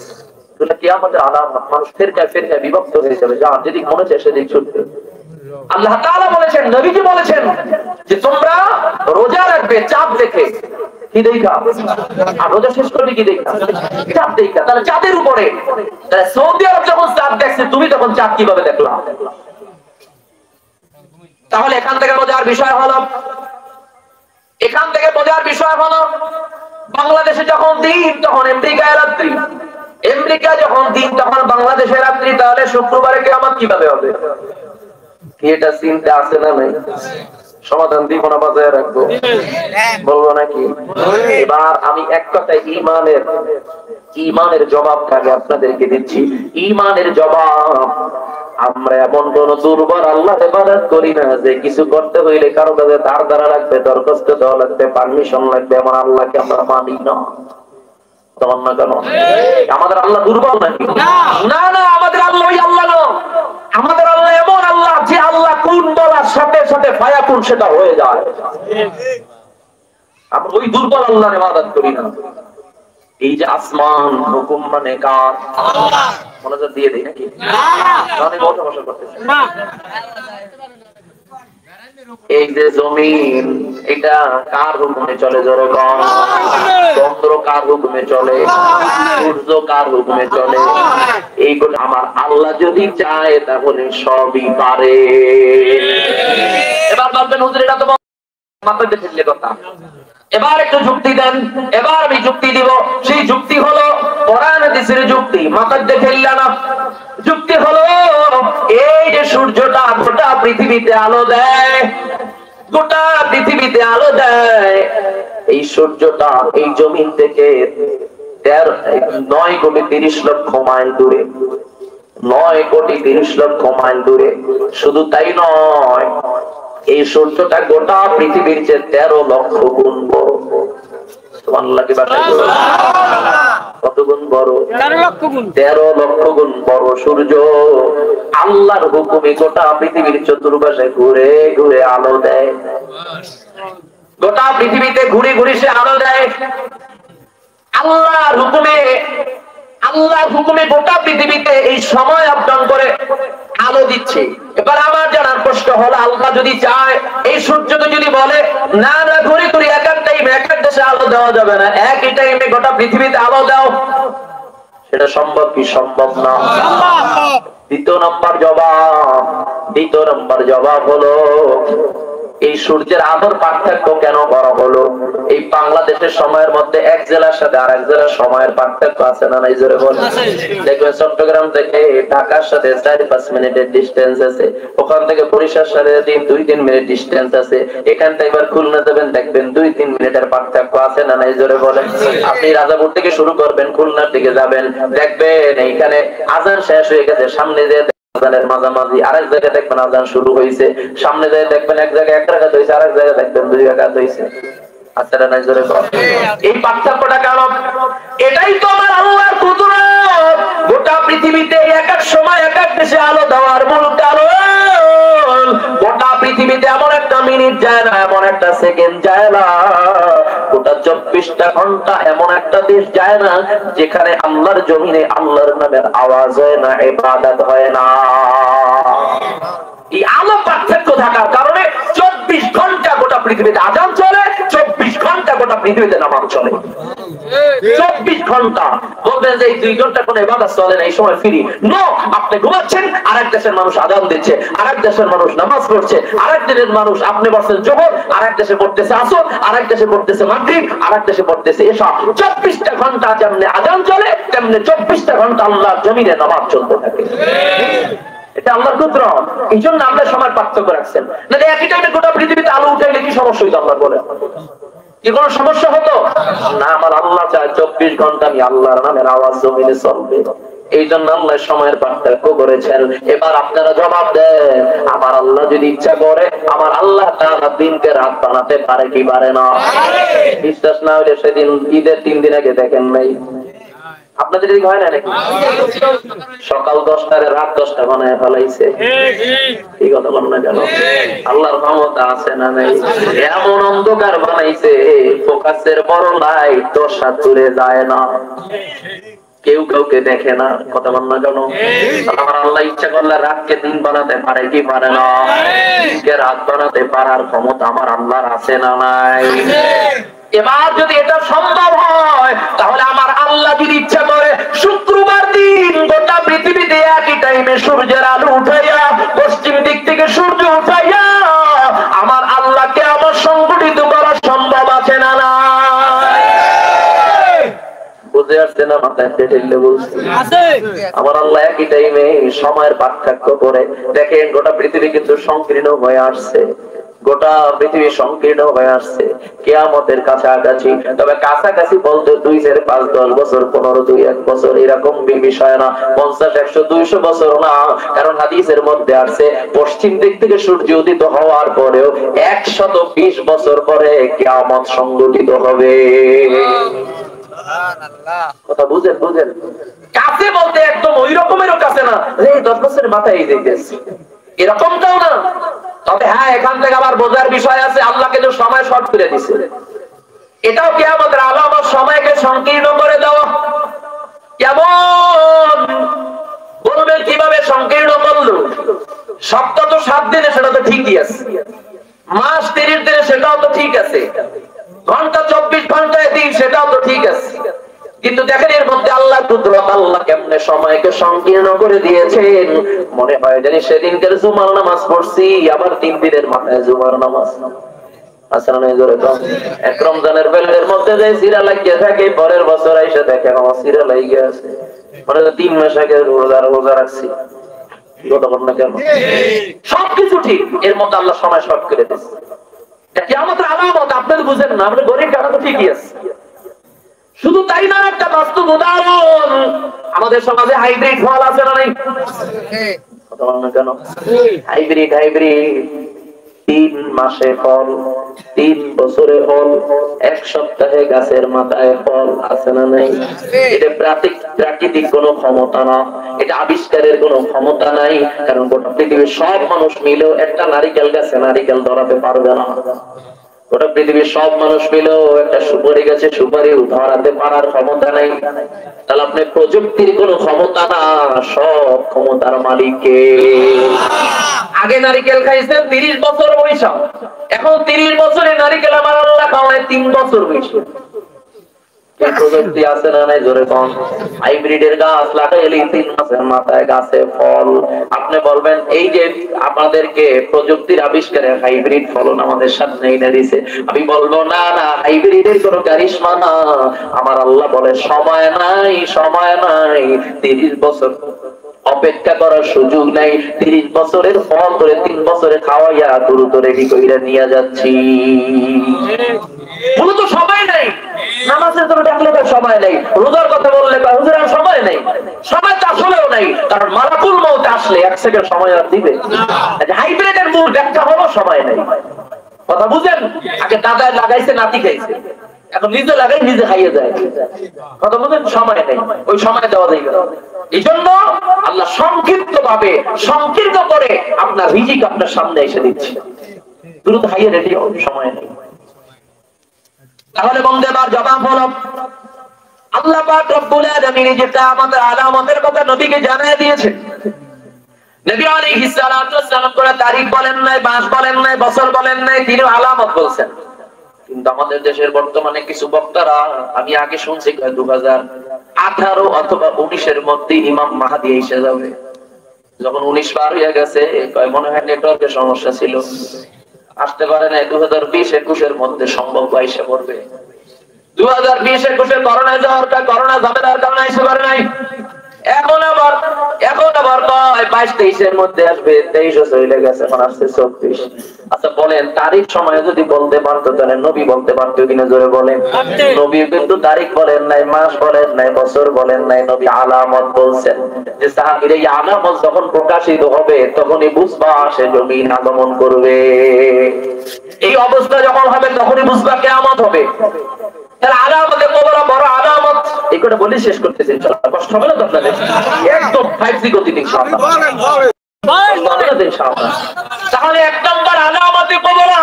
A: কি আমাদের আলামত, মানুষ ফেরকায় ফেরকায় বিভক্ত হয়ে যাবে, যা যেদিক মনে চায় সেদিক ছুটবে। আল্লাহ তাআলা বলেছেন, নবীজি বলেছেন যে তোমরা রোজা রাখবে চাঁদ দেখে। কি দেখা? আর রোজা শেষ করবে কি দেখা? চাঁদ দেখা। তাহলে চাঁদের উপরে, সৌদি আরব যখন চাঁদ দেখছে, তুমি তখন চাঁদ কিভাবে দেখলা? তাহলে এখান থেকে বোঝার বিষয় হলো, বাংলাদেশে যখন দিন তখন আমেরিকায় রাত্রি, আমেরিকা যখন দিন তখন বাংলাদেশে রাত্রি। তাহলে শুক্রবারে কিয়ামত কিভাবে হবে? কি এটা চিন্তা আছে না নাই? সমাধান দিব না, বাজায় রাখবো, বলবো নাকি? এবার আমি এক কথায় ইমানের জবাবটা আগে আপনাদেরকে দিচ্ছি। ইমানের জবাব, আমরা এমন কোন দুর্বল আল্লাহ ইবাদত করি না যে কিছু করতে হইলে কারো কাছে ধার ধারা লাগবে, দরখাস্ত দেওয়া লাগবে, পারমিশন লাগবে, এমন আল্লাহকে আমরা মানি না। তখন না কেন আমাদের আল্লাহ দুর্বল নাকি? না না, আমাদের আল্লাহ ওই আল্লাহ নয়। আমাদের আল্লাহ এমন আল্লাহ যে আল্লাহ কোন বলার সাথে সাথে ফায়াকুন সেটা হয়ে যায়। আমরা ওই দুর্বল আল্লাহর ইবাদত করি না। এই যে আসমান হুকুম মানে কার? আল্লাহ। মনোযোগ দিয়ে দেই নাকি? আমি বসে করতেছি। এই যে জমিন, এটা কার হুকুমে চলে? জোরে কম। চন্দ্র কার হুকুমে চলে? সূর্য কার হুকুমে চলে? এইগুলো আমার আল্লাহ যদি চায় তাহলে সবই পারে। এবার বলবেন হুজুর এটা তো মাথায় ফেললে কথা। এবার একটু যুক্তি দেন। এবার আমি যুক্তি দিব। সেই যুক্তি হলো কোরআন হাদিসের যুক্তি, মাথায় ফেললা না। যুক্তি হলো এই যে সূর্যটা গোটা পৃথিবীতে আলো দেয়, গোটা পৃথিবীতে আলো দেয়, এই সূর্যটা এই জমিন থেকে 9,30,00,000 মাইল দূরে, 9,30,00,000 মাইল দূরে। শুধু তাই নয়, এই সূর্যটা গোটা পৃথিবীর চেয়ে 13 লক্ষ গুণ বড়। সুবহানাল্লাহ কি বাসায় কত গুণ বড়?
B: 13 লক্ষ গুণ।
A: 13 লক্ষ গুণ বড় সূর্য আল্লাহর হুকুমে গোটা পৃথিবীর চতুর্পাশে ঘুরে ঘুরে আলো দেয়। গোটা পৃথিবীতে ঘুরে ঘুরে সে আলো দেয় আল্লাহর হুকুমে। আল্লাহর হুকুমে গোটা পৃথিবীতে এই সময় আপডাউন করে আলো দিচ্ছে। এবার আমার জানার প্রশ্ন হলো, আল্লাহ যদি চায় এই সূর্যকে যদি বলে না না ঘুরে ঘুরে এক এক টাইমে এক এক দেশে আলো দেওয়া যাবে না, একই টাইমে গোটা পৃথিবীতে আলো দাও, সেটা সম্ভব কি? সম্ভব না। দ্বিতীয় নম্বর জবাব হলো, এই সূর্যের আলোর পার্থক্য কেন করা হলো? এই বাংলাদেশের সময়ের মধ্যে এক জেলার সাথে আরেক জেলার সময়ের পার্থক্য আছে না নাই? জোরে বল। দেখবেন চট্টগ্রাম থেকে ঢাকার সাথে 4-5 মিনিটের ডিস্টেন্স আছে, ওখান থেকে বরিশার সাথে 2-3 মিনিট ডিস্টেন্স আছে, এখান থেকে এবার খুলনা যাবেন দেখবেন 2-3 মিনিটের পার্থক্য আছে না নাই? জোরে বলেন। আপনি রাজাপুর থেকে শুরু করবেন, খুলনার দিকে যাবেন, দেখবেন এইখানে আজান শেষ হয়ে গেছে, সামনে যে আজানের মাঝামাঝি আরেক জায়গায় দেখবেন আজান শুরু হয়েছে, সামনে যায় দেখবেন এক জায়গায় 1 রাকাত হয়েছে, আরেক জায়গায় দেখবেন 2 রাকাত হয়েছে। আচ্ছা না জোরে বল। এই পার্থক্যটা কেন? এটাই তো আমার আল্লাহর কুদরত। গোটা পৃথিবীতে এক এক সময় এক এক দেশে আলো দেওয়ার মূল কারণ, গোটা পৃথিবীতে এমন একটা মিনিট যায় না, এমন একটা সেকেন্ড যায় না, গোটা 24টা ঘন্টা এমন একটা দেশ যায় না যেখানে আল্লাহর জমিনে আল্লাহর নামের আওয়াজ হয় না, ইবাদত হয় না। এই আলো পার্থক্য থাকার কারণে 24 ঘন্টা গোটা পৃথিবীতে আযান চলে, 24 ঘন্টা গোটা পৃথিবীতে নামাজ চলে। 24 ঘন্টা বলবেন যে এই 2 ঘন্টা কোনো ইবাদত চলে না, এই সময় ফ্রি। নো, আপনি ঘুমাচ্ছেন, আরেক দেশের মানুষ আযান দিচ্ছে, আরেক দেশের মানুষ নামাজ পড়ছে, আরেক দেশের মানুষ আপনি বলছেন যোহর, আরেক দেশে পড়তেছে আসর, আরেক দেশে পড়তেছে মাগরিব, আরেক দেশে পড়তেছে এশা। 24টা ঘন্টা যেমনি আযান চলে তেমনি 24টা ঘন্টা আল্লাহর জমিনে নামাজ চলতে থাকে। এটা আল্লাহর কুদরত। এই জন্য আমরা সময় পার্থক্য রাখছেন না, একই টাইমে গোটা পৃথিবীতে আলো উঠাইলে কি সমস্যা হইতো? আপনার বলেন, কি কোনো সমস্যা হতো না? আমার আল্লাহ চায় 24 ঘন্টা আমি আল্লাহর নামের আওয়াজ জমিনে চলবে। এই জন্য আল্লাহ সময়ের পার্থক্য করেছেন। এবার আপনারা জবাব দেন, আমার আল্লাহ যদি ইচ্ছা করে আমার আল্লাহ তাআলা দিনকে রাত বানাতে পারে কি পারে না? বিশ্বাস না হলে সেদিন ঈদের 3 দিন আগে দেখেন নাই আপনাদের দিকে হয় না নাকি? সকাল 10টার রাত 10টা বানায় ফেলাইছে। এই কথা বল না কেন? আল্লাহর ক্ষমতা আছে না নাই? এমন অন্ধকার বানাইছে, ফোকাসের বড় লাইট 10 হাত দূরে যায় না, কেউ কাউকে দেখে না। কথা বল না কেন? আমার আল্লাহ ইচ্ছা করলে রাতকে দিন বানাতে পারে কি পারে না? দিনকে রাত বানাতে পারার ক্ষমতা আমার আল্লাহর আছে না নাই? এবার যদি এটা সম্ভব হয়, তাহলে আমার আল্লাহ যদি ইচ্ছা করে শুক্রবার দিন গোটা পৃথিবীতে একই টাইমে সূর্যের আলো উঠাইয়া, পশ্চিম দিক থেকে সূর্য উঠাইয়া আমার আল্লাহকে আমার সংগঠিত করা সম্ভব আছে না না? বুঝে আসছে না? মাথায় ঠেলে বলছি আমার আল্লাহ একই টাইমে সময়ের পার্থক্য করে। দেখেন গোটা পৃথিবী কিন্তু সংকীর্ণ হয়ে আসছে, গোটা পৃথিবী সংকীর্ণ হয়ে আসছে কিয়ামতের কাছাকাছি। তবে কাছাকাছি বলতে 2-4-5-10 বছর, 15-2-1 বছর এরকম বিষয় না, 50-100-200 বছর না। কারণ হাদিসের মধ্যে আছে পশ্চিম দিক থেকে সূর্য উদিত হওয়ার পরেও 120 বছর পরে কিয়ামত সংঘটিত হবে। কথা বুঝেন? কাছে বলতে একদম ওই রকমেরও কাছে না, 10 বছরের মাথায় এই দেখতেছি এরকমটাও না। তবে হ্যাঁ, এখান থেকে আবার বোঝার বিষয় আছে, আল্লাহকে যে সময় শর্ট করে দিছে, এটাও কিয়ামতের আলামত, সময়কে সংকীর্ণ করে দেওয়া। কেমন বলবেন কিভাবে সংকীর্ণ করলো? সপ্তাহ তো 7 দিনে, সেটা তো ঠিকই আছে। মাস 30 দিনে, সেটাও তো ঠিক আছে। ঘন্টা 24 ঘন্টায় দিন, সেটাও তো ঠিক আছে। কিন্তু দেখেন এর মধ্যে আল্লাহ কুদরত, আল্লাহ কেমনে সময়কে সংকীর্ণ করে দিয়েছেন। মনে হয় জানি সেদিনকার জুমার নামাজ পড়ছি, আবার 3 দিনের মাথায় জুমার নামাজ। এক রমজানের বেলের মধ্যে যে সিরা লাগিয়ে থাকে, পরের বছর এসে দেখে আমার সিরা লাগিয়ে আছে, মানে 3 মাস আগে রোজা রাখছি। সবকিছু ঠিক, এর মধ্যে আল্লাহ সময় শর্ট করে দিচ্ছে। কিয়ামতের আলামত আপনারা বুঝেন না, আমরা গরিব টাকা তো ঠিকই আছে। শুধু তাই না, একটা বাস্তব উদাহরণ, আমাদের সমাজে হাইব্রিড ফল আছে না নাই? কথা বল না কেন? হাইব্রিড 3 মাসে ফল, 3 বছরে ফল, 1 সপ্তাহে গাছের মাথায় ফল, আছে না নাই? এটা প্রাকৃতিক কোনো ক্ষমতা না, এটা আবিষ্কারের কোনো ক্ষমতা নাই। কারণ গোটা পৃথিবীর সব মানুষ মিলেও একটা নারিকেল গাছে নারিকেল ধরাতে পারবে না। গোটা পৃথিবীর সব মানুষ মিলেও একটা সুপারি গাছে সুপারি ধরাতে পারার ক্ষমতা নাই। তাহলে আপনি প্রযুক্তির কোনো ক্ষমতা না, সব ক্ষমতার মালিককে। আগে নারিকেল খাইছেন 30 বছর বয়সে, এখন 30 বছরে নারিকেল আমার আল্লাহ খাওয়ায় 3 বছর বয়সে। এই প্রযুক্তি আছে না নাই? জোরে কোন। হাইব্রিডের গাছ লাগাইলে 3 মাসের মাথায় গাছে ফল। আপনি বলবেন এই যে আমাদেরকে প্রযুক্তির আবিষ্কারে হাইব্রিড ফলন আমাদের সামনে এনে দিয়েছে, আমি বলবো না না, হাইব্রিডের কোনো কারিশমা না। আমার আল্লাহ বলে সময় নাই, সময় নাই, 30 বছর অপেক্ষা করার সুযোগ নাই। 30 বছরের ফল ধরে 3 বছরে খাওয়াইয়া দ্রুত রেডি কইরা নিয়ে যাচ্ছি। তো সময় নাই, নামাজের জন্য ডাকলে তার সময় নেই, রোজার কথা বললে হুজুরের সময় নেই, সময় তো আসলেও নাই। কারণ মালাকুল মউত আসলে 1 সেকেন্ড সময় আর দিবে? হাইব্রিডের মূল ব্যাখ্যা হলো সময় নেই। কথা বুঝেন? আগে দাদা লাগাইছে, নাতি খাইছে, এখন নিজে লাগাই নিজে খাইয়ে যায়। কথা বুঝেন? সময় নেই, ওই সময় দেওয়া যায় না। এই জন্য আল্লাহ সংক্ষিপ্ত ভাবে সংকীর্ণ করে আপনার রিজিক আপনার সামনে এসে দিচ্ছে, দ্রুত খাইয়ে রেডি হন, সময় নেই। তাহলে বন্ধু আমার জবাব হলো আল্লাহ পাক রব্বুল আলামিন যেটা আমাদের আলামতের কথা নবীকে জানিয়ে দিয়েছে। নবী আলাইহিস সালাতু ওয়াস সালাম করে তারিখ বলেন নাই, মাস বলেন নাই, বছর বলেন নাই, তিনি আলামত বলছেন। কিন্তু আমাদের দেশের বর্তমানে কিছু বক্তারা, আমি আগে শুনছি 2018 অথবা 19 এর মধ্যে ইমাম মাহদী এসে যাবে। যখন 19 পার হয়ে গেছে মনে হয় নেটওয়ার্কের সমস্যা ছিল, আসতে পারে না। 2020-21 এর মধ্যে সম্ভব এসে পড়বে। 2020-21 করোনা যাওয়ার করোনা ঝামেলার কারণে এসে পারে নাই। এখন আবার কয় 22-23 এর মধ্যে আসবে, 23 চলে গেছে, এখন আসছে 24। আচ্ছা বলেন, তারিখ সময় যদি বলতে পারতো তাহলে নবী বলতে পারতো কিনা? জোরে বলেন। নবী কিন্তু তারিখ বলেন নাই, মাস বলেন নাই, বছর বলেন নাই, নবী আলামত বলছেন। যে সাহাবীর এই আলামত যখন প্রকাশিত হবে তখনই বুঝবা সে জমিন আগমন করবে। এই অবস্থা যখন হবে তখনই বুঝবা কিয়ামত হবে। তাহলে আলামতে কবরা বড় আলামত। এই কথা বলি শেষ করতেছি ইনশাআল্লাহ, কষ্ট হবে না তো আপনাদের? একদম 5G গতিতে ইনশাআল্লাহ। তাহলে 1 নম্বর আলামতে কবরা,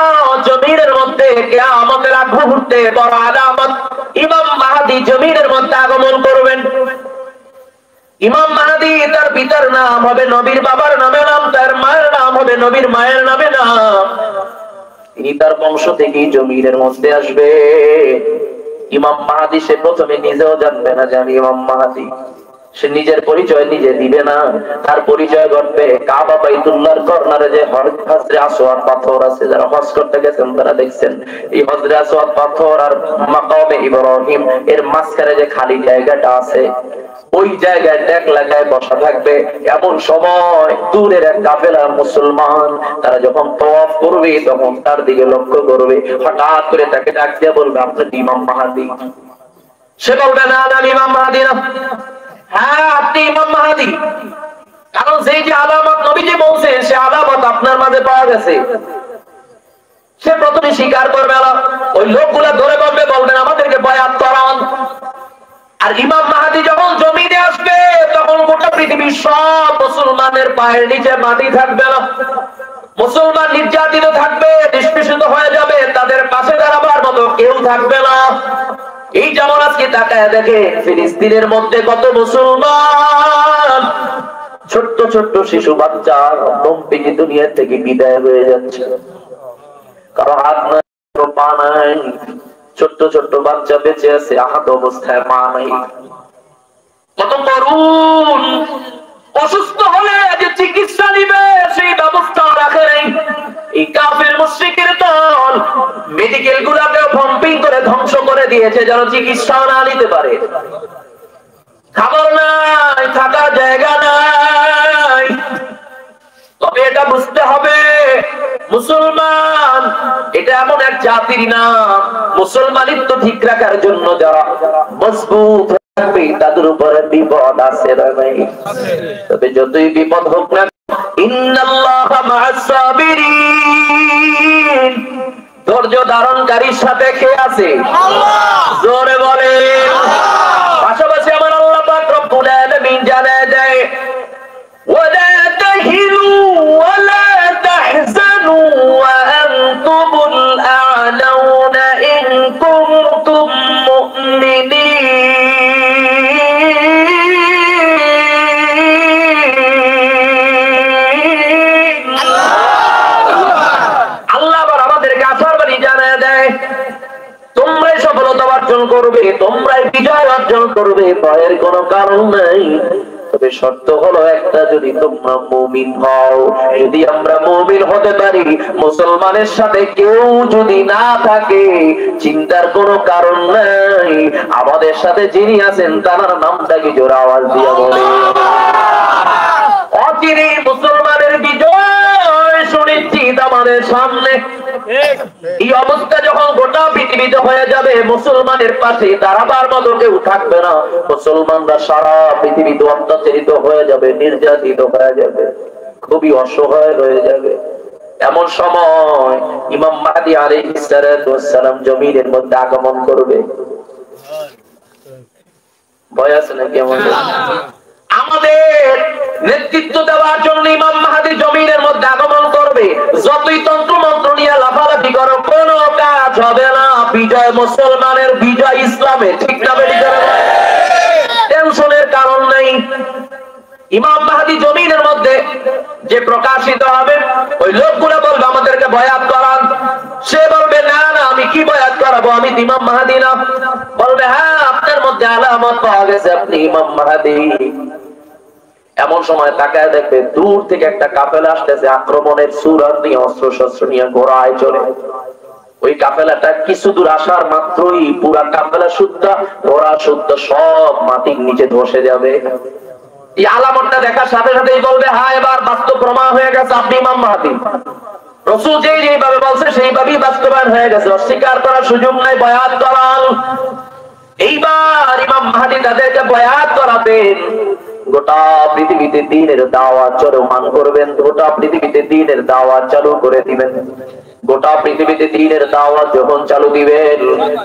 A: জমিনের মধ্যে কিয়ামতের আগ মুহূর্তে বড় আলামত, ইমাম মাহদী জমিনের মধ্যে আগমন করবেন। ইমাম মাহদী তার পিতার নাম হবে নবীর বাবার নামে নাম, তার মায়ের নাম হবে নবীর মায়ের নামে নাম। তিনি তার বংশ থেকেই জমিনের মধ্যে আসবে। ইমাম মাহদী সে প্রথমে নিজেও জানবে না যে আমি ইমাম মাহদী। সে নিজের পরিচয় নিজে দিবে না, তার পরিচয় ঘটবে কাবা বাইতুল্লাহর কর্নারে যে হজরে আসওয়াদ পাথর আছে, যারা হজ করতে গেছেন তারা দেখছেন এই হজরে আসওয়াদ পাথর আর মাকামে ইব্রাহিম এর মাঝখানে যে খালি জায়গাটা আছে, ওই জায়গায় ট্যাগ লাগায় বসা থাকবে। এমন সময় দূরের এক কাফেলা মুসলমান তারা যখন তওয়াফ করবে তখন তার দিকে লক্ষ্য করবে, হঠাৎ করে তাকে ডাক দিয়ে বলবে আপনি ইমাম মাহদী। সে বলবে না আমি ইমাম মাহদী না। হ্যাঁ আপনি ইমাম মাহদী, কারণ সেই যে আলামত নবীজি বলছেন সে আলামত আপনার মাঝে পাওয়া গেছে। সে প্রথমে স্বীকার করবে না, ওই লোকগুলা ধরে বলবেন আমাদেরকে বয়াত করান। আর ইমাম মাহদী যখন জমিনে আসবে তখন গোটা পৃথিবীর সব মুসলমানের পায়ের নিচে মাটি থাকবে না, মুসলমান নির্যাতিত থাকবে, নিষ্পেষিত হয়ে যাবে, তাদের পাশে দাঁড়াবার মতো কেউ থাকবে না। এই যেমন আজকে তাকায় দেখে ফিলিস্তিনের মধ্যে কত মুসলমান, ছোট্ট ছোট্ট শিশু বাচ্চা দম্পিকে দুনিয়া থেকে বিদায় হয়ে যাচ্ছে, কারো হাত নাই, পা নাই, ছোট্ট ছোট্ট বাচ্চা বেঁচে আছে, আহত অবস্থায় মা নাই। কত তরুণ অসুস্থ হলে যে চিকিৎসা নিবে সেই ব্যবস্থা রাখে নাই। এই কাফের মুশরিকের দল মেডিকেল গুলাকে পাম্পিং করে ধ্বংস করে দিয়েছে যেন চিকিৎসা না নিতে পারে। খাবার নাই, থাকার জায়গা নাই। তবে এটা বুঝতে হবে মুসলমান এটা এমন এক জাতির নাম, মুসলমানিত্ব ঠিক রাখার জন্য যারা মজবুত থাকবে তাদের উপরে বিপদ আছে না নাই? তবে যতই বিপদ হোক না ইন্নাল্লাহা মা'আস সাবিরিন, ধৈর্য ধারণকারীর সাথে কে আছে? জোরে বলেন। পাশাপাশি আমার আল্লাহ পাক রব্বুল আলামিন জানায় দেয় ওয়ালা তাহিনু ওয়ালা তাহজানু ওয়া আনতুমুল আ'লাউনা ইন কুনতুম মুমিনিন। আল্লাহ আবার আমাদেরকে আশার বাণী জানায় দেয় তোমরাই সফলতা অর্জন করবে, তোমরাই বিজয় অর্জন করবে, ভয়ের কোনো কারণ নাই। তবে শর্ত হলো একটা, যদি তোমরা মুমিন হও। যদি আমরা মুমিন হতে পারি, মুসলমানের সাথে কেউ যদি না থাকে, চিন্তার কোনো কারণ নাই। আমাদের সাথে যিনি আছেন তার নামটা কি জোরে আওয়াজ দিয়ে বলে? অচিরে মুসলমানের বিজয় সুনিশ্চিত আমাদের সামনে। এই অবস্থা যখন গোটা পৃথিবীতে হয়ে যাবে, মুসলমানের পাশে দাঁড়াবার মতো কেউ থাকবে না। মুসলমানরা সারা পৃথিবীতে অত্যাচারিত হয়ে যাবে, নির্যাতিত হয়ে যাবে, খুবই অসহায় হয়ে যাবে। এমন সময় ইমাম মাহদী আলাইহিস সালাম জমিনের মধ্যে আগমন করবে। ভয় আছে নাকি আমাদের? আমাদের নেতৃত্ব দেওয়ার জন্য ইমাম মাহদী জমিনের মধ্যে আগমন করবে। যতই তন্ত্র মন্ত্র নিয়ে লাফালাফি করো, কোনো কাজ হবে না। বিজয় মুসলমানের, বিজয় ইসলামে, ঠিক না বেটি? টেনশনের কারণ নেই। ইমাম মাহদী জমিনের মধ্যে যে প্রকাশিত হবে, ওই লোকগুলো বলবে আমাদেরকে বয়াত করান। সে বলবে না না, আমি কি বয়াত করাবো, আমি ইমাম মাহদী না। বলবে হ্যাঁ, আপনার মধ্যে আলামত পাওয়া গেছে, আপনি ইমাম মাহদী। এমন সময় তাকায় দেখবে দূর থেকে একটা কাফেলা আসতেছে, আক্রমণের সুরাত নিয়ে, অস্ত্র শস্ত্র নিয়ে, ঘোড়ায় চলে। ওই কাফেলাটা কিছু দূর আসার মাত্রই পুরা কাফেলা শুদ্ধ, ঘোড়া শুদ্ধ, সব মাটির নিচে ধসে যাবে। এই আলামতটা দেখার সাথে সাথেই বলবে হ্যাঁ, এবার বাস্তব প্রমাণ হয়ে গেছে, আপনি ইমাম মাহদী। রাসূল যেইভাবে বলছে সেইভাবেই বাস্তবায়ন হয়ে গেছে, অস্বীকার করার সুযোগ নাই, বয়াত করান। এইবার ইমাম মাহদী তাদেরকে বয়াত করাবেন। গোটা পৃথিবীতে দ্বীনের দাওয়াত চলমান করবেন, গোটা পৃথিবীতে দ্বীনের দাওয়াত চালু করে দিবেন। গোটা পৃথিবীতে দ্বীনের দাওয়াত যখন চালু দিবেন,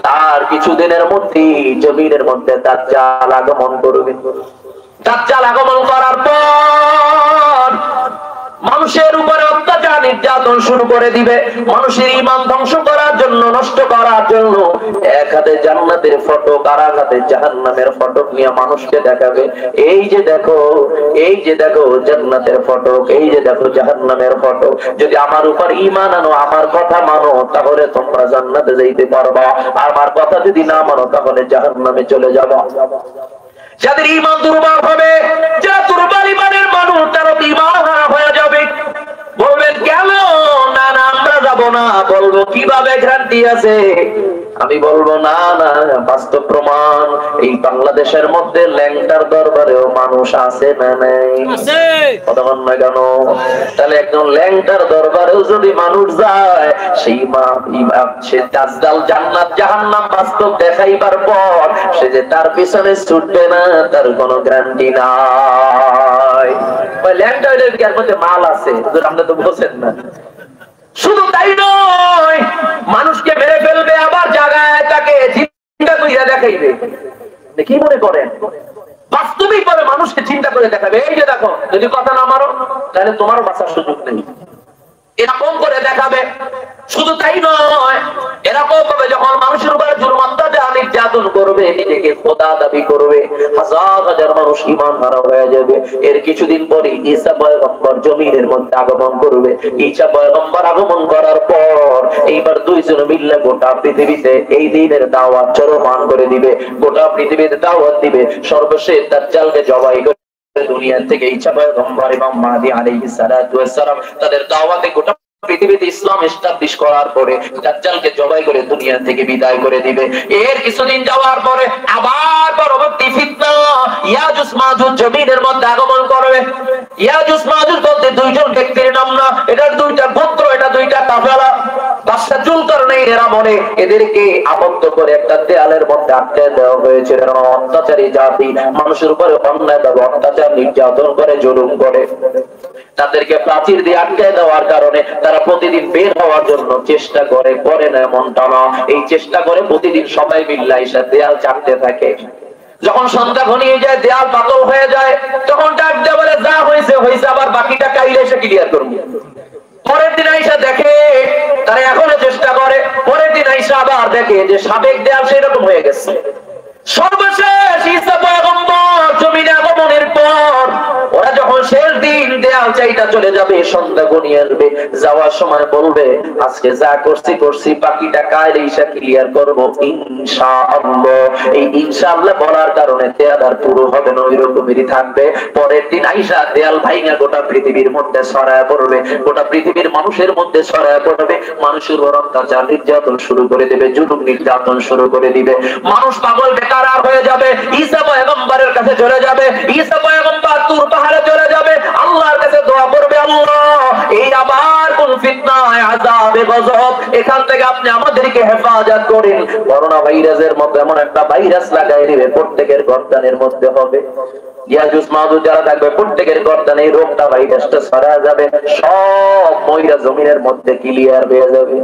A: তার কিছুদিনের মধ্যেই জমিনের মধ্যে দাজ্জাল আগমন করবে। দাজ্জাল আগমন করার পর মানুষের উপরে অত্যাচার নির্যাতন শুরু করে দিবে। মানুষের ঈমান ধ্বংস করার জন্য, নষ্ট করার জন্য এক হাতে জান্নাতের ফটক আর এক হাতে জাহান্নামের ফটক নিয়ে মানুষকে দেখাবে। এই যে দেখো, এই যে দেখো জান্নাতের ফটক, এই যে দেখো জাহান্নামের ফটক। যদি আমার উপর ঈমান আনো, আমার কথা মানো, তাহলে তোমরা জান্নাতে যাইতে পারবা। আমার কথা যদি না মানো, তাহলে জাহান্নামে চলে যাবা। যাদের ঈমান দুর্বল হবে, যারা দুর্বল ঈমানের মানুষ, তারা ঈমান হারা হয়ে যাবে। বলবেন কেন? না না, আমরা যাব না। বলবো কিভাবে গ্যারান্টি আছে? আমি বলবো না না, বাস্তব প্রমাণ। এই বাংলাদেশের মধ্যে ল্যাংটার দরবারেও মানুষ আছে না নাই? কথা বল না কেন? তাহলে একজন ল্যাংটার দরবারেও যদি মানুষ যায়, সেই সে দাজ্জাল জান্নাত জাহান্নাম বাস্তব দেখাইবার পর সে যে তার পিছনে ছুটবে না, তার কোনো গ্যারান্টি নাই। ওই ল্যাংটার মধ্যে মাল আছে, আপনি তো বোঝেন না। শুধু তাই নয়, মানুষকে মেরে ফেলবে, আবার জায়গায় তাকে চিন্তা করিয়া দেখাইবে। কি মনে করেন? বাস্তবিক ভাবে মানুষকে চিন্তা করে দেখাবে, এই যে দেখো, যদি কথা না মারো তাহলে তোমারও বাঁচার সুযোগ নেই, এরকম করে দেখাবে। শুধু তাই নয়, এরকম ভাবে যখন মানুষের উপরে জুলুম অত্যাচার নির্যাতন করবে, নিজেকে খোদা দাবি করবে, হাজার হাজার মানুষ ঈমান হারা হয়ে যাবে। এর কিছুদিন পরে ঈসা পয়গম্বর জমিনের মধ্যে আগমন করবে। ঈসা পয়গম্বর আগমন করার পর এইবার দুইজন মিলে গোটা পৃথিবীতে এই দ্বীনের দাওয়াত চলমান করে দিবে, গোটা পৃথিবীতে দাওয়াত দিবে। সর্বশেষ দাজ্জালকে জবাই করে দুনিয়া থেকে ঈসা পয়গম্বর ইমাম মাহদী আলাইহিস সালাতু ওয়াস সালাম তাদের দাওয়াতে গোটা পৃথিবীতে ইসলাম এস্টাবলিশ করার পরে দাজ্জালকে জবাই করে দুনিয়া থেকে বিদায় করে দিবে। এর কিছুদিন যাওয়ার পরে আবার পরবর্তী ফিতনা ইয়াজুজ মাজুজ জমিনের মধ্যে আগমন করবে। ইয়াজুজ মাজুজ বলতে দুইজন ব্যক্তির নাম না, এটার দুইটা গোত্র, এটা দুইটা কাফেলা। বাদশা জুলকারনাইন দিনের আমলে এদেরকে আবদ্ধ করে একটা দেয়ালের মধ্যে আটকে দেওয়া হয়েছিল। অত্যাচারী জাতি মানুষের উপরে অন্যায়ভাবে অত্যাচার নির্যাতন করে, জুলুম করে। তাদেরকে প্রাচীর দিয়ে আটকে দেওয়ার কারণে তারা প্রতিদিন বের হওয়ার জন্য চেষ্টা করে না এমনটা না, এই চেষ্টা করে প্রতিদিন সবাই মিল্লা এসে দেয়াল চাপতে থাকে। যখন সন্ধ্যা ঘনিয়ে যায়, দেয়াল পাতল হয়ে যায়, তখন ডাক দিয়ে বলে যা হয়েছে হয়েছে, আবার বাকিটা কাইলে এসে ক্লিয়ার করবো। পরের দিন আইসা দেখে তারা এখনো চেষ্টা করে, পরের দিন আইসা আবার দেখে যে সাবেক দেয়াল সেরকম হয়ে গেছে। সর্বশেষ ঈসা পয়গম্বর জমিনে আগমনের পর ওরা যখন শেষ দিন দেয়াল চাইটা চলে যাবে, সন্ধ্যা ঘনিয়ে আসবে, যাওয়ার সময় বলবে আজকে যা করছি বাকিটা কাল ঈসা ক্লিয়ার করবো ইনশাআল্লাহ। এই ইনশাআল্লাহ বলার কারণে দেয়াল আর পুরো হবে না, ওই রকমেরই থাকবে। পরের দিন আইসা দেয়াল ভাইঙা গোটা পৃথিবীর মধ্যে ছড়ায় পড়বে, গোটা পৃথিবীর মানুষের মধ্যে ছড়ায় পড়বে। মানুষের উপর অত্যাচার নির্যাতন শুরু করে দেবে, জুলুম নির্যাতন শুরু করে দিবে। মানুষ পাগল বেকার হয়ে যাবে, ঈসা পয়গম্বরের কাছে চলে যাবে, ঈসা পয়গম্বর তুর পাহাড়ে চলে যাবে, আল্লাহর কাছে দোয়া করবে, আল্লাহ এই আবার কোন ফিতনায় আযাবে গজব, এখান থেকে আপনি আমাদেরকে হেফাজত করেন। করোনা ভাইরাসের মতো এমন একটা ভাইরাস লাগাই দিবে, প্রত্যেকের গর্দানের মধ্যে হবে। ইয়াজুজ মাদুজ যারা থাকবে প্রত্যেকের গর্দানে এই রোগটা, ভাইরাসটা ছড়ায় যাবে, সব ময়রা জমিনের মধ্যে ক্লিয়ার হয়ে যাবে।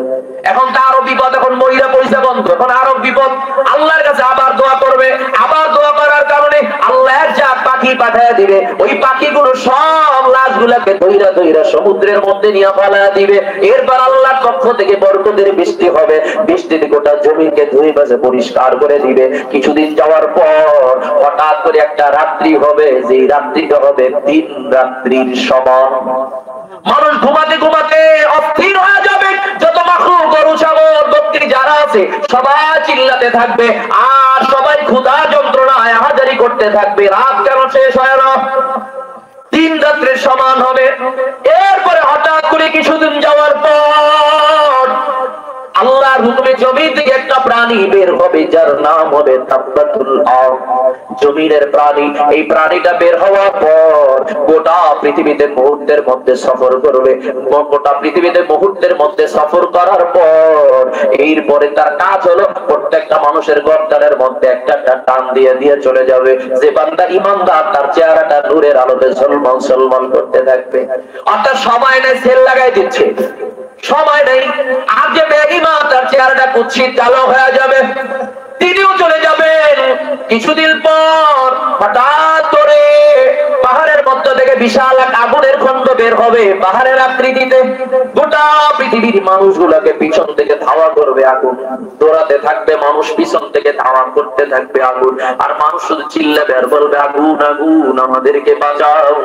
A: এখন তো আরো বিপদ, এখন ময়রা পয়সা বন্ধ, এখন আরো বিপদ। আল্লাহর কাছে আবার দোয়া করবে, আবার দোয়া করার কারণে আল্লাহ যা পাখি পাঠায় দিবে, ওই পাখিগুলো সব লাশগুলোকে ধইরা ধইরা সমুদ্রের মধ্যে নিয়ে ফেলা দিবে। এরপর আল্লাহর পক্ষ থেকে বরকতের বৃষ্টি হবে, বৃষ্টিতে গোটা জমিকে ধুয়ে বাজে পরিষ্কার করে দিবে। কিছুদিন যাওয়ার পর হঠাৎ করে একটা রাত্রি হবে, যে রাত্রিটা হবে দিন রাত্রির সমান। মানুষ ঘুমাতে ঘুমাতে অস্থির হয়ে যাবে, যত মাখলুক গরু ছাগল বকরি যারা আছে সবাই চিল্লাতে থাকবে, আর সবাই ক্ষুধা যন্ত্রণায় হাজারি করতে থাকবে। রাত কেন শেষ হয় না, দিন রাত্রির সমান হবে। এরপরে হঠাৎ করে কিছুদিন যাওয়ার পর আল্লাহর হুকুমে জমি থেকে একটা প্রাণী বের হবে, যার নাম হবে তাব্বাতুল আরদ, জমিনের প্রাণী। এই প্রাণীটা বের হওয়ার পর গোটা পৃথিবীতে মুহূর্তের মধ্যে সফর করবে। গোটা পৃথিবীতে মুহূর্তের মধ্যে সফর করার পর এরপরে তার কাজ হলো প্রত্যেকটা মানুষের গর্দানের মধ্যে একটা একটা টান দিয়ে দিয়ে চলে যাবে। যে বান্দা ইমানদার তার চেহারাটা নূরের আলোতে ঝলমল ঝলমল করতে থাকবে। অর্থাৎ সবাই নাই সেল লাগাই দিচ্ছে, সময় নেই। আর যে বেঈমান তার চেহারাটা কুৎসিত কালো হয়ে যাবে, তিনিও চলে যাবেন। কিছুদিন পর হঠাৎ করে পাহাড়ের মধ্য থেকে বিশাল এক আগুনের খন্ড বের হবে পাহাড়ের আকৃতিতে। গোটা পৃথিবীর মানুষগুলোকে পিছন থেকে ধাওয়া করবে আগুন, দৌড়াতে থাকবে মানুষ, পিছন থেকে ধাওয়া করতে থাকবে আগুন। আর মানুষ শুধু চিল্লাবে আর বলবে আগুন আগুন আমাদেরকে বাঁচাও।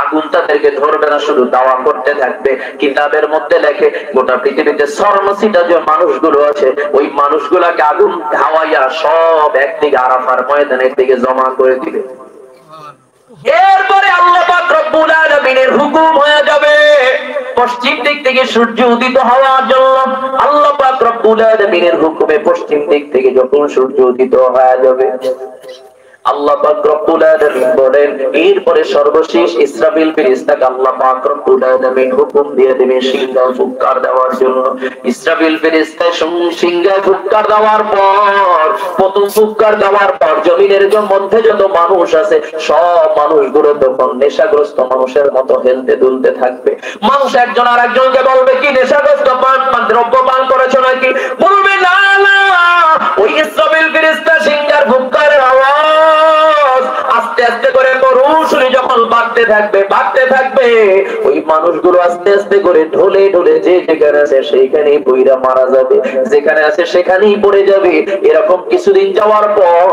A: আগুন তাদেরকে ধরবে না, শুধু দাওয়া করতে থাকবে। কিতাবের মধ্যে লেখে গোটা পৃথিবীতে সর্বসিটা যে মানুষগুলো আছে, ওই মানুষগুলাকে আগুন ধাওয়াইয়া সব একদিকে আরাফার ময়দানের দিকে জমা করে দিবে। এরপরে আল্লাহ পাক রব্বুল আলামিনের হুকুম হয়ে যাবে পশ্চিম দিক থেকে সূর্য উদিত হওয়ার জন্য। আল্লাহ পাক রব্বুল আলামিনের হুকুমে পশ্চিম দিক থেকে যখন সূর্য উদিত হয়ে যাবে, আল্লাহ পাক রব্বুল আলামিন বলেন এরপরে সর্বশেষ ইসরাফিল ফেরেশতাকে আল্লাহ পাক রব্বুল আলামিন হুকুম দিয়ে দেবে সিংহা ফুৎকার দেওয়ার জন্য। ইসরাফিল ফেরেশতা সিংহা ফুৎকার দেওয়ার পর, প্রথম ফুৎকার দেওয়ার পর জমিনের মধ্যে যত মানুষ আছে সব মানুষগুলো তখন নেশাগ্রস্ত মানুষের মতো হেলতে দুলতে থাকবে। মানুষ একজন আর একজনকে বলবে কি নেশাগ্রস্ত দ্রব্য পান করেছো নাকি? বলবে না না, ওই ইসরাফিল ফেরেশতা সিংহার ফুৎকারের আওয়াজ আস্তে আস্তে করে রৌশনি যখন বাড়তে থাকবে, ওই মানুষগুলো আস্তে আস্তে করে ঢলে ঢলে যে যেখানে আছে সেইখানেই পইরা মারা যাবে, যেখানে আছে সেখানেই পড়ে যাবে। এরকম কিছুদিন যাওয়ার পর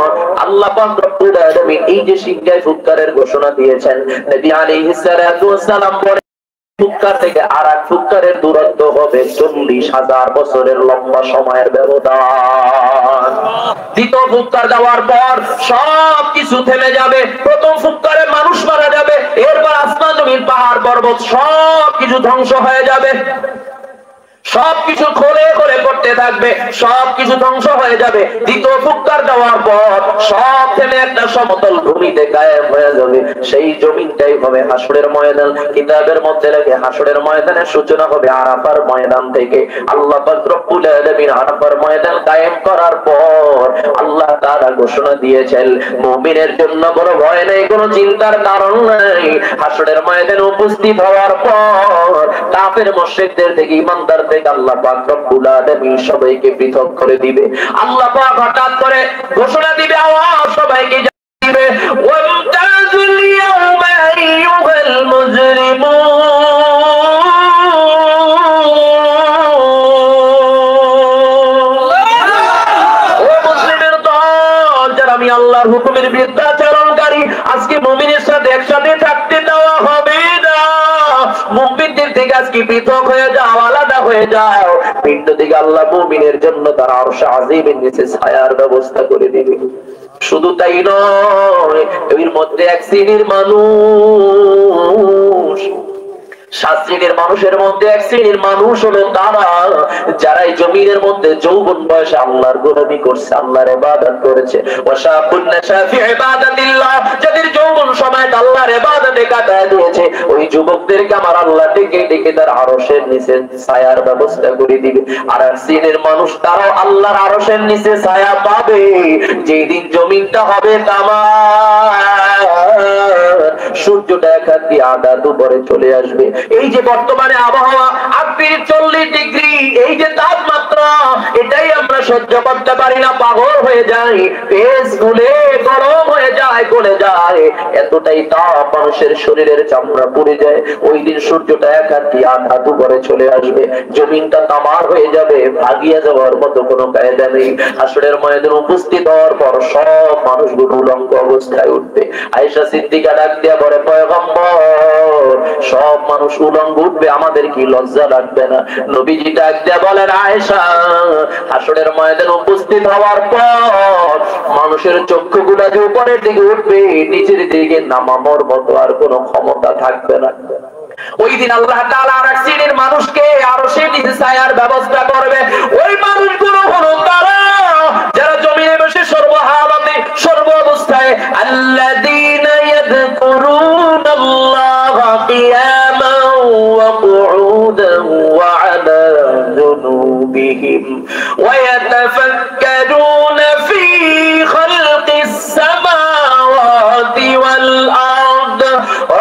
A: আল্লাহ পাক রব্বুল আলামিন এই যে সিংহায় ফুৎকারের ঘোষণা দিয়েছেন, নবী আলাইহিস সালাতু ওয়াস সালাম ফুৎকার থেকে আর এক ফুৎকারের দূরত্ব হবে 40,000 বছরের লম্বা সময়ের ব্যবধান। দ্বিতীয় ফুৎকার দেওয়ার পর সব কিছু থেমে যাবে। প্রথম ফুৎকারে মানুষ মারা যাবে, এরপর আসমান জমিন পাহাড় পর্বত সব কিছু ধ্বংস হয়ে যাবে। সবকিছু খোলে খোলে করতে থাকবে, সবকিছু ধ্বংস হয়ে যাবে। দ্বিতীয় ফুৎকার দেওয়ার পর সব থেমে একটা সমতল ভূমিতে কায়েম হয়ে যাবে। সেই জমিনটাই হবে হাসরের ময়দান। কিতাবের মধ্যে লেখে হাসরের ময়দানের সূচনা হবে আরাফার ময়দান থেকে। আল্লাহ পাক রব্বুল আলামিন আরাফার ময়দান কায়েম করার পর আল্লাহ তাআলা ঘোষণা দিয়েছেন, মুমিনের জন্য কোনো ভয় নেই, কোনো চিন্তার কারণ নাই। হাসরের ময়দানে উপস্থিত হওয়ার পর কাফের মুশরিকদের থেকে ঈমানদার থেকে আল্লাহ পাক রব্বুল আলামিন সবাইকে পৃথক করে দিবে। আল্লাহ পাক হঠাৎ করে ঘোষণা দিবে, আওয়াজ সবাইকে দিবে, ওয়ামতাজুল ইয়াওমা আইয়ুহাল মুজরিমুন। ও মুসলিমের দল, যারা আমি আল্লাহর হুকুমের বিরুদ্ধাচরণকারী, আজকে মুমিনের সাথে একসাথে থাকতে দেওয়া হবে না। মুমিনদের থেকে আজকে পৃথক হয়ে যাও, আলাদা হয়ে যাও। পিণ্ড থেকে আল্লাহ মুমিনের জন্য তার আরশ আজিমের নিচে ছায়ার ব্যবস্থা করে দিবে। শুধু তাই নয়, এর মধ্যে এক শ্রেণীর মানুষ, 7 শ্রেণীর মানুষের মধ্যে এক শ্রেণীর মানুষ হলো তারা যারা এই জমিনের মধ্যে যৌবন বয়সে আল্লাহর গোলামি করছে, আল্লাহর ইবাদত করেছে। ওয়াশাবুন নাশা ফি ইবাদাতিল্লাহ, যাদের যৌবন সময় আল্লাহর ইবাদতে কাটায় দিয়েছে, ওই যুবকদেরকে আমার আল্লাহ ডেকে ডেকে তার আরশের নিচে ছায়ার ব্যবস্থা করে দিবে। আর এক শ্রেণীর মানুষ তারাও আল্লাহর আরশের নিচে ছায়া পাবে যেদিন জমিনটা হবে তামা, সূর্যটা একাত দিয়ে আধা দুপুরে চলে আসবে। এই যে বর্তমানে আবহাওয়া 40 ডিগ্রি, এই যে তাপমাত্রা, এটাই আমরা সহ্য করতে পারি না, পাগল হয়ে যাই, পেট ফুলে গরম হয়ে যায়, গলে যায়, এতটাই তাপ মানুষের শরীরের চামড়া পুড়ে যায়। ওই দিন সূর্যটা একাত দিয়ে আধা দুপুরে চলে আসবে, জমিনটা তামার হয়ে যাবে, ভাগিয়ে যাওয়ার মতো কোনো কায়দা নেই। হাসরের ময়দানে উপস্থিত হওয়ার পর সব মানুষগুলো উলঙ্গ অবস্থায় উঠবে। আয়েশা সিদ্দিকা ডাক দিয়া বলে, পয়গম্বর, সব মানুষ উলঙ্গ উঠবে, আমাদের কি লজ্জা লাগবে না? নবীজি ডাক দিয়া বলেন, আয়েশা, হাসরের ময়দানে উপস্থিত হওয়ার পর মানুষের চক্ষুগুলা যে উপরের দিকে উঠবে, নিচের দিকে নামানোর মতো আর কোনো ক্ষমতা থাকবে না। ওই দিন আল্লাহ তাআলা আর এক শ্রেণীর মানুষকে আরশের নিচে ছায়ার ব্যবস্থা করবে। ওই মানুষগুলো হলো তারা যারা জমিনে বসে সর্বহালতে সর্ব অবস্থায় আল্লাযীনা ইয়াযকুরুনাল্লাহা কিয়ামান ওয়া কুউদান ওয়া আলা জুনুবিহিম ওয়া ইয়াতাফাক্কারুনা ফী খালকিস সামাওয়াতি ওয়াল আরদ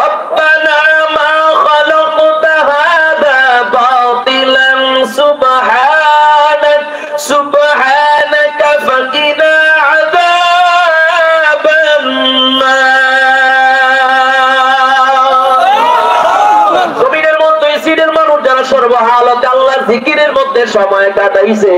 A: রব্বানা মা খালাকতা হাযা বাতিলান সুবহানাকা ফাকিনা আযাবান নার। জমিনের মধ্যে সিনের মানুষ যারা সর্বহালতে আল্লাহর জিকিরের মধ্যে সময় কাটাইছে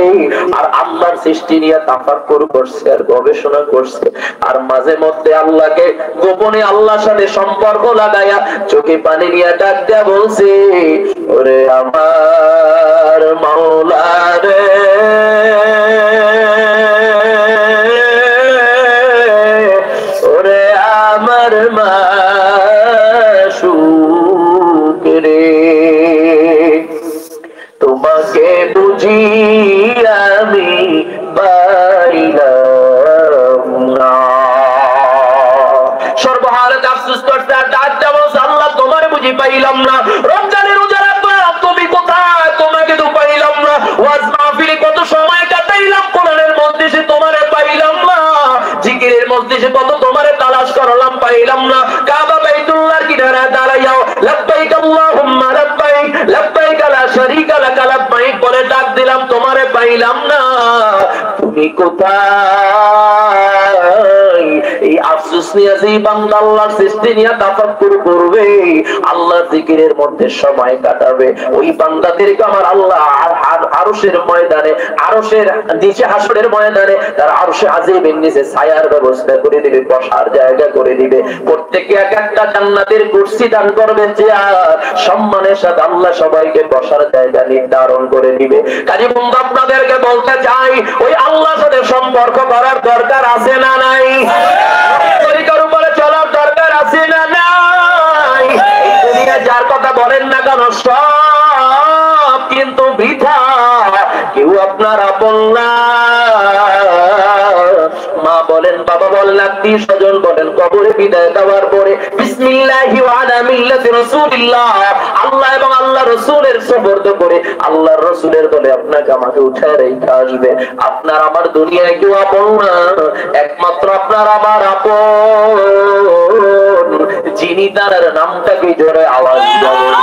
A: আর আল্লাহর সৃষ্টি নিয়ে তাফাক্কুর করছে আর গবেষণা করছে, আর মাঝে মধ্যে আল্লাহকে গোপনে আল্লাহর সাথে সম্পর্ক লাগায়া চোখে পানি নিয়ে ডাক দেয়া বলছে, ওরে আমার মাওলা রে, ওরে আমার মাশউক রে, তোমাকে বুঝি আমি পাইলাম না। সর্বহালতে আফসোস করতে আর ডাক দেয়া বলছে, আল্লাহ তোমারে বুঝি পাইলাম না। রমজানের রোজা রাখলাম, তুমি কোথায়? তোমাকে তো পাইলাম না। ওয়াজ মাহফিলে কত সময় কাটাইলাম, কোরআনের মজলিসে তোমারে পাইলাম না। জিকিরের মজলিসে কত তোমারে তালাশ করলাম, পাইলাম না। কাবা বাইতুল্লাহর কিনারে দাঁড়াইয়াও লাব্বাইক আল্লাহুম্মা লাব্বাইক, লাব্বাইক লা শারীকা লাক লাব্বাইক বলে ডাক দিলাম, তোমারে পাইলাম না। তুমি কোথায়? এই আফসোস নিয়ে যে বান্দা আল্লাহর সৃষ্টি নিয়ে তাফাক্কুর করবে, আল্লাহর জিকিরের মধ্যে সময় কাটাবে, ওই বান্দাদেরকে আমার আল্লাহ আরশের ময়দানে, আরশের নিচে হাসরের ময়দানে তার আরশে আজিমের নিচে ছায়ার ব্যবস্থা করে দিবে, বসার জায়গা করে দিবে। প্রত্যেককে এক একটা জান্নাতের কুরসি দান করবে, চেয়ার, সম্মানের সাথে আল্লাহ সবাইকে বসার জায়গা নির্ধারণ করে দিবে। কাজী বন্ধু, আপনাদেরকে বলতে চাই, ওই আল্লাহর সাথে সম্পর্ক করার দরকার আছে না নাই? তরিকার উপরে চলার দরকার আছে না নাই? এই দুনিয়া যার কথা বলেন না কেন, সব কিন্তু বৃথা। আপনার আপন না। মা বলেন, বাবা বলেন, আত্মীয় স্বজন বলেন, কবরে বিদায় দেওয়ার পরে বিসমিল্লাহি ওয়া আলা মিল্লাতি রাসূলিল্লাহ, আল্লাহ এবং আল্লাহ রাসূলের সুবর্দ করে আল্লাহর রাসূলের বলে আপনাকে আমাকে উঠায় রেখে আসবে। আপনার আমার দুনিয়ায় কেউ আপন না, একমাত্র আপনার আমার আপন, যিনি তার নামটাকে জোরে আওয়াজ দেবেন।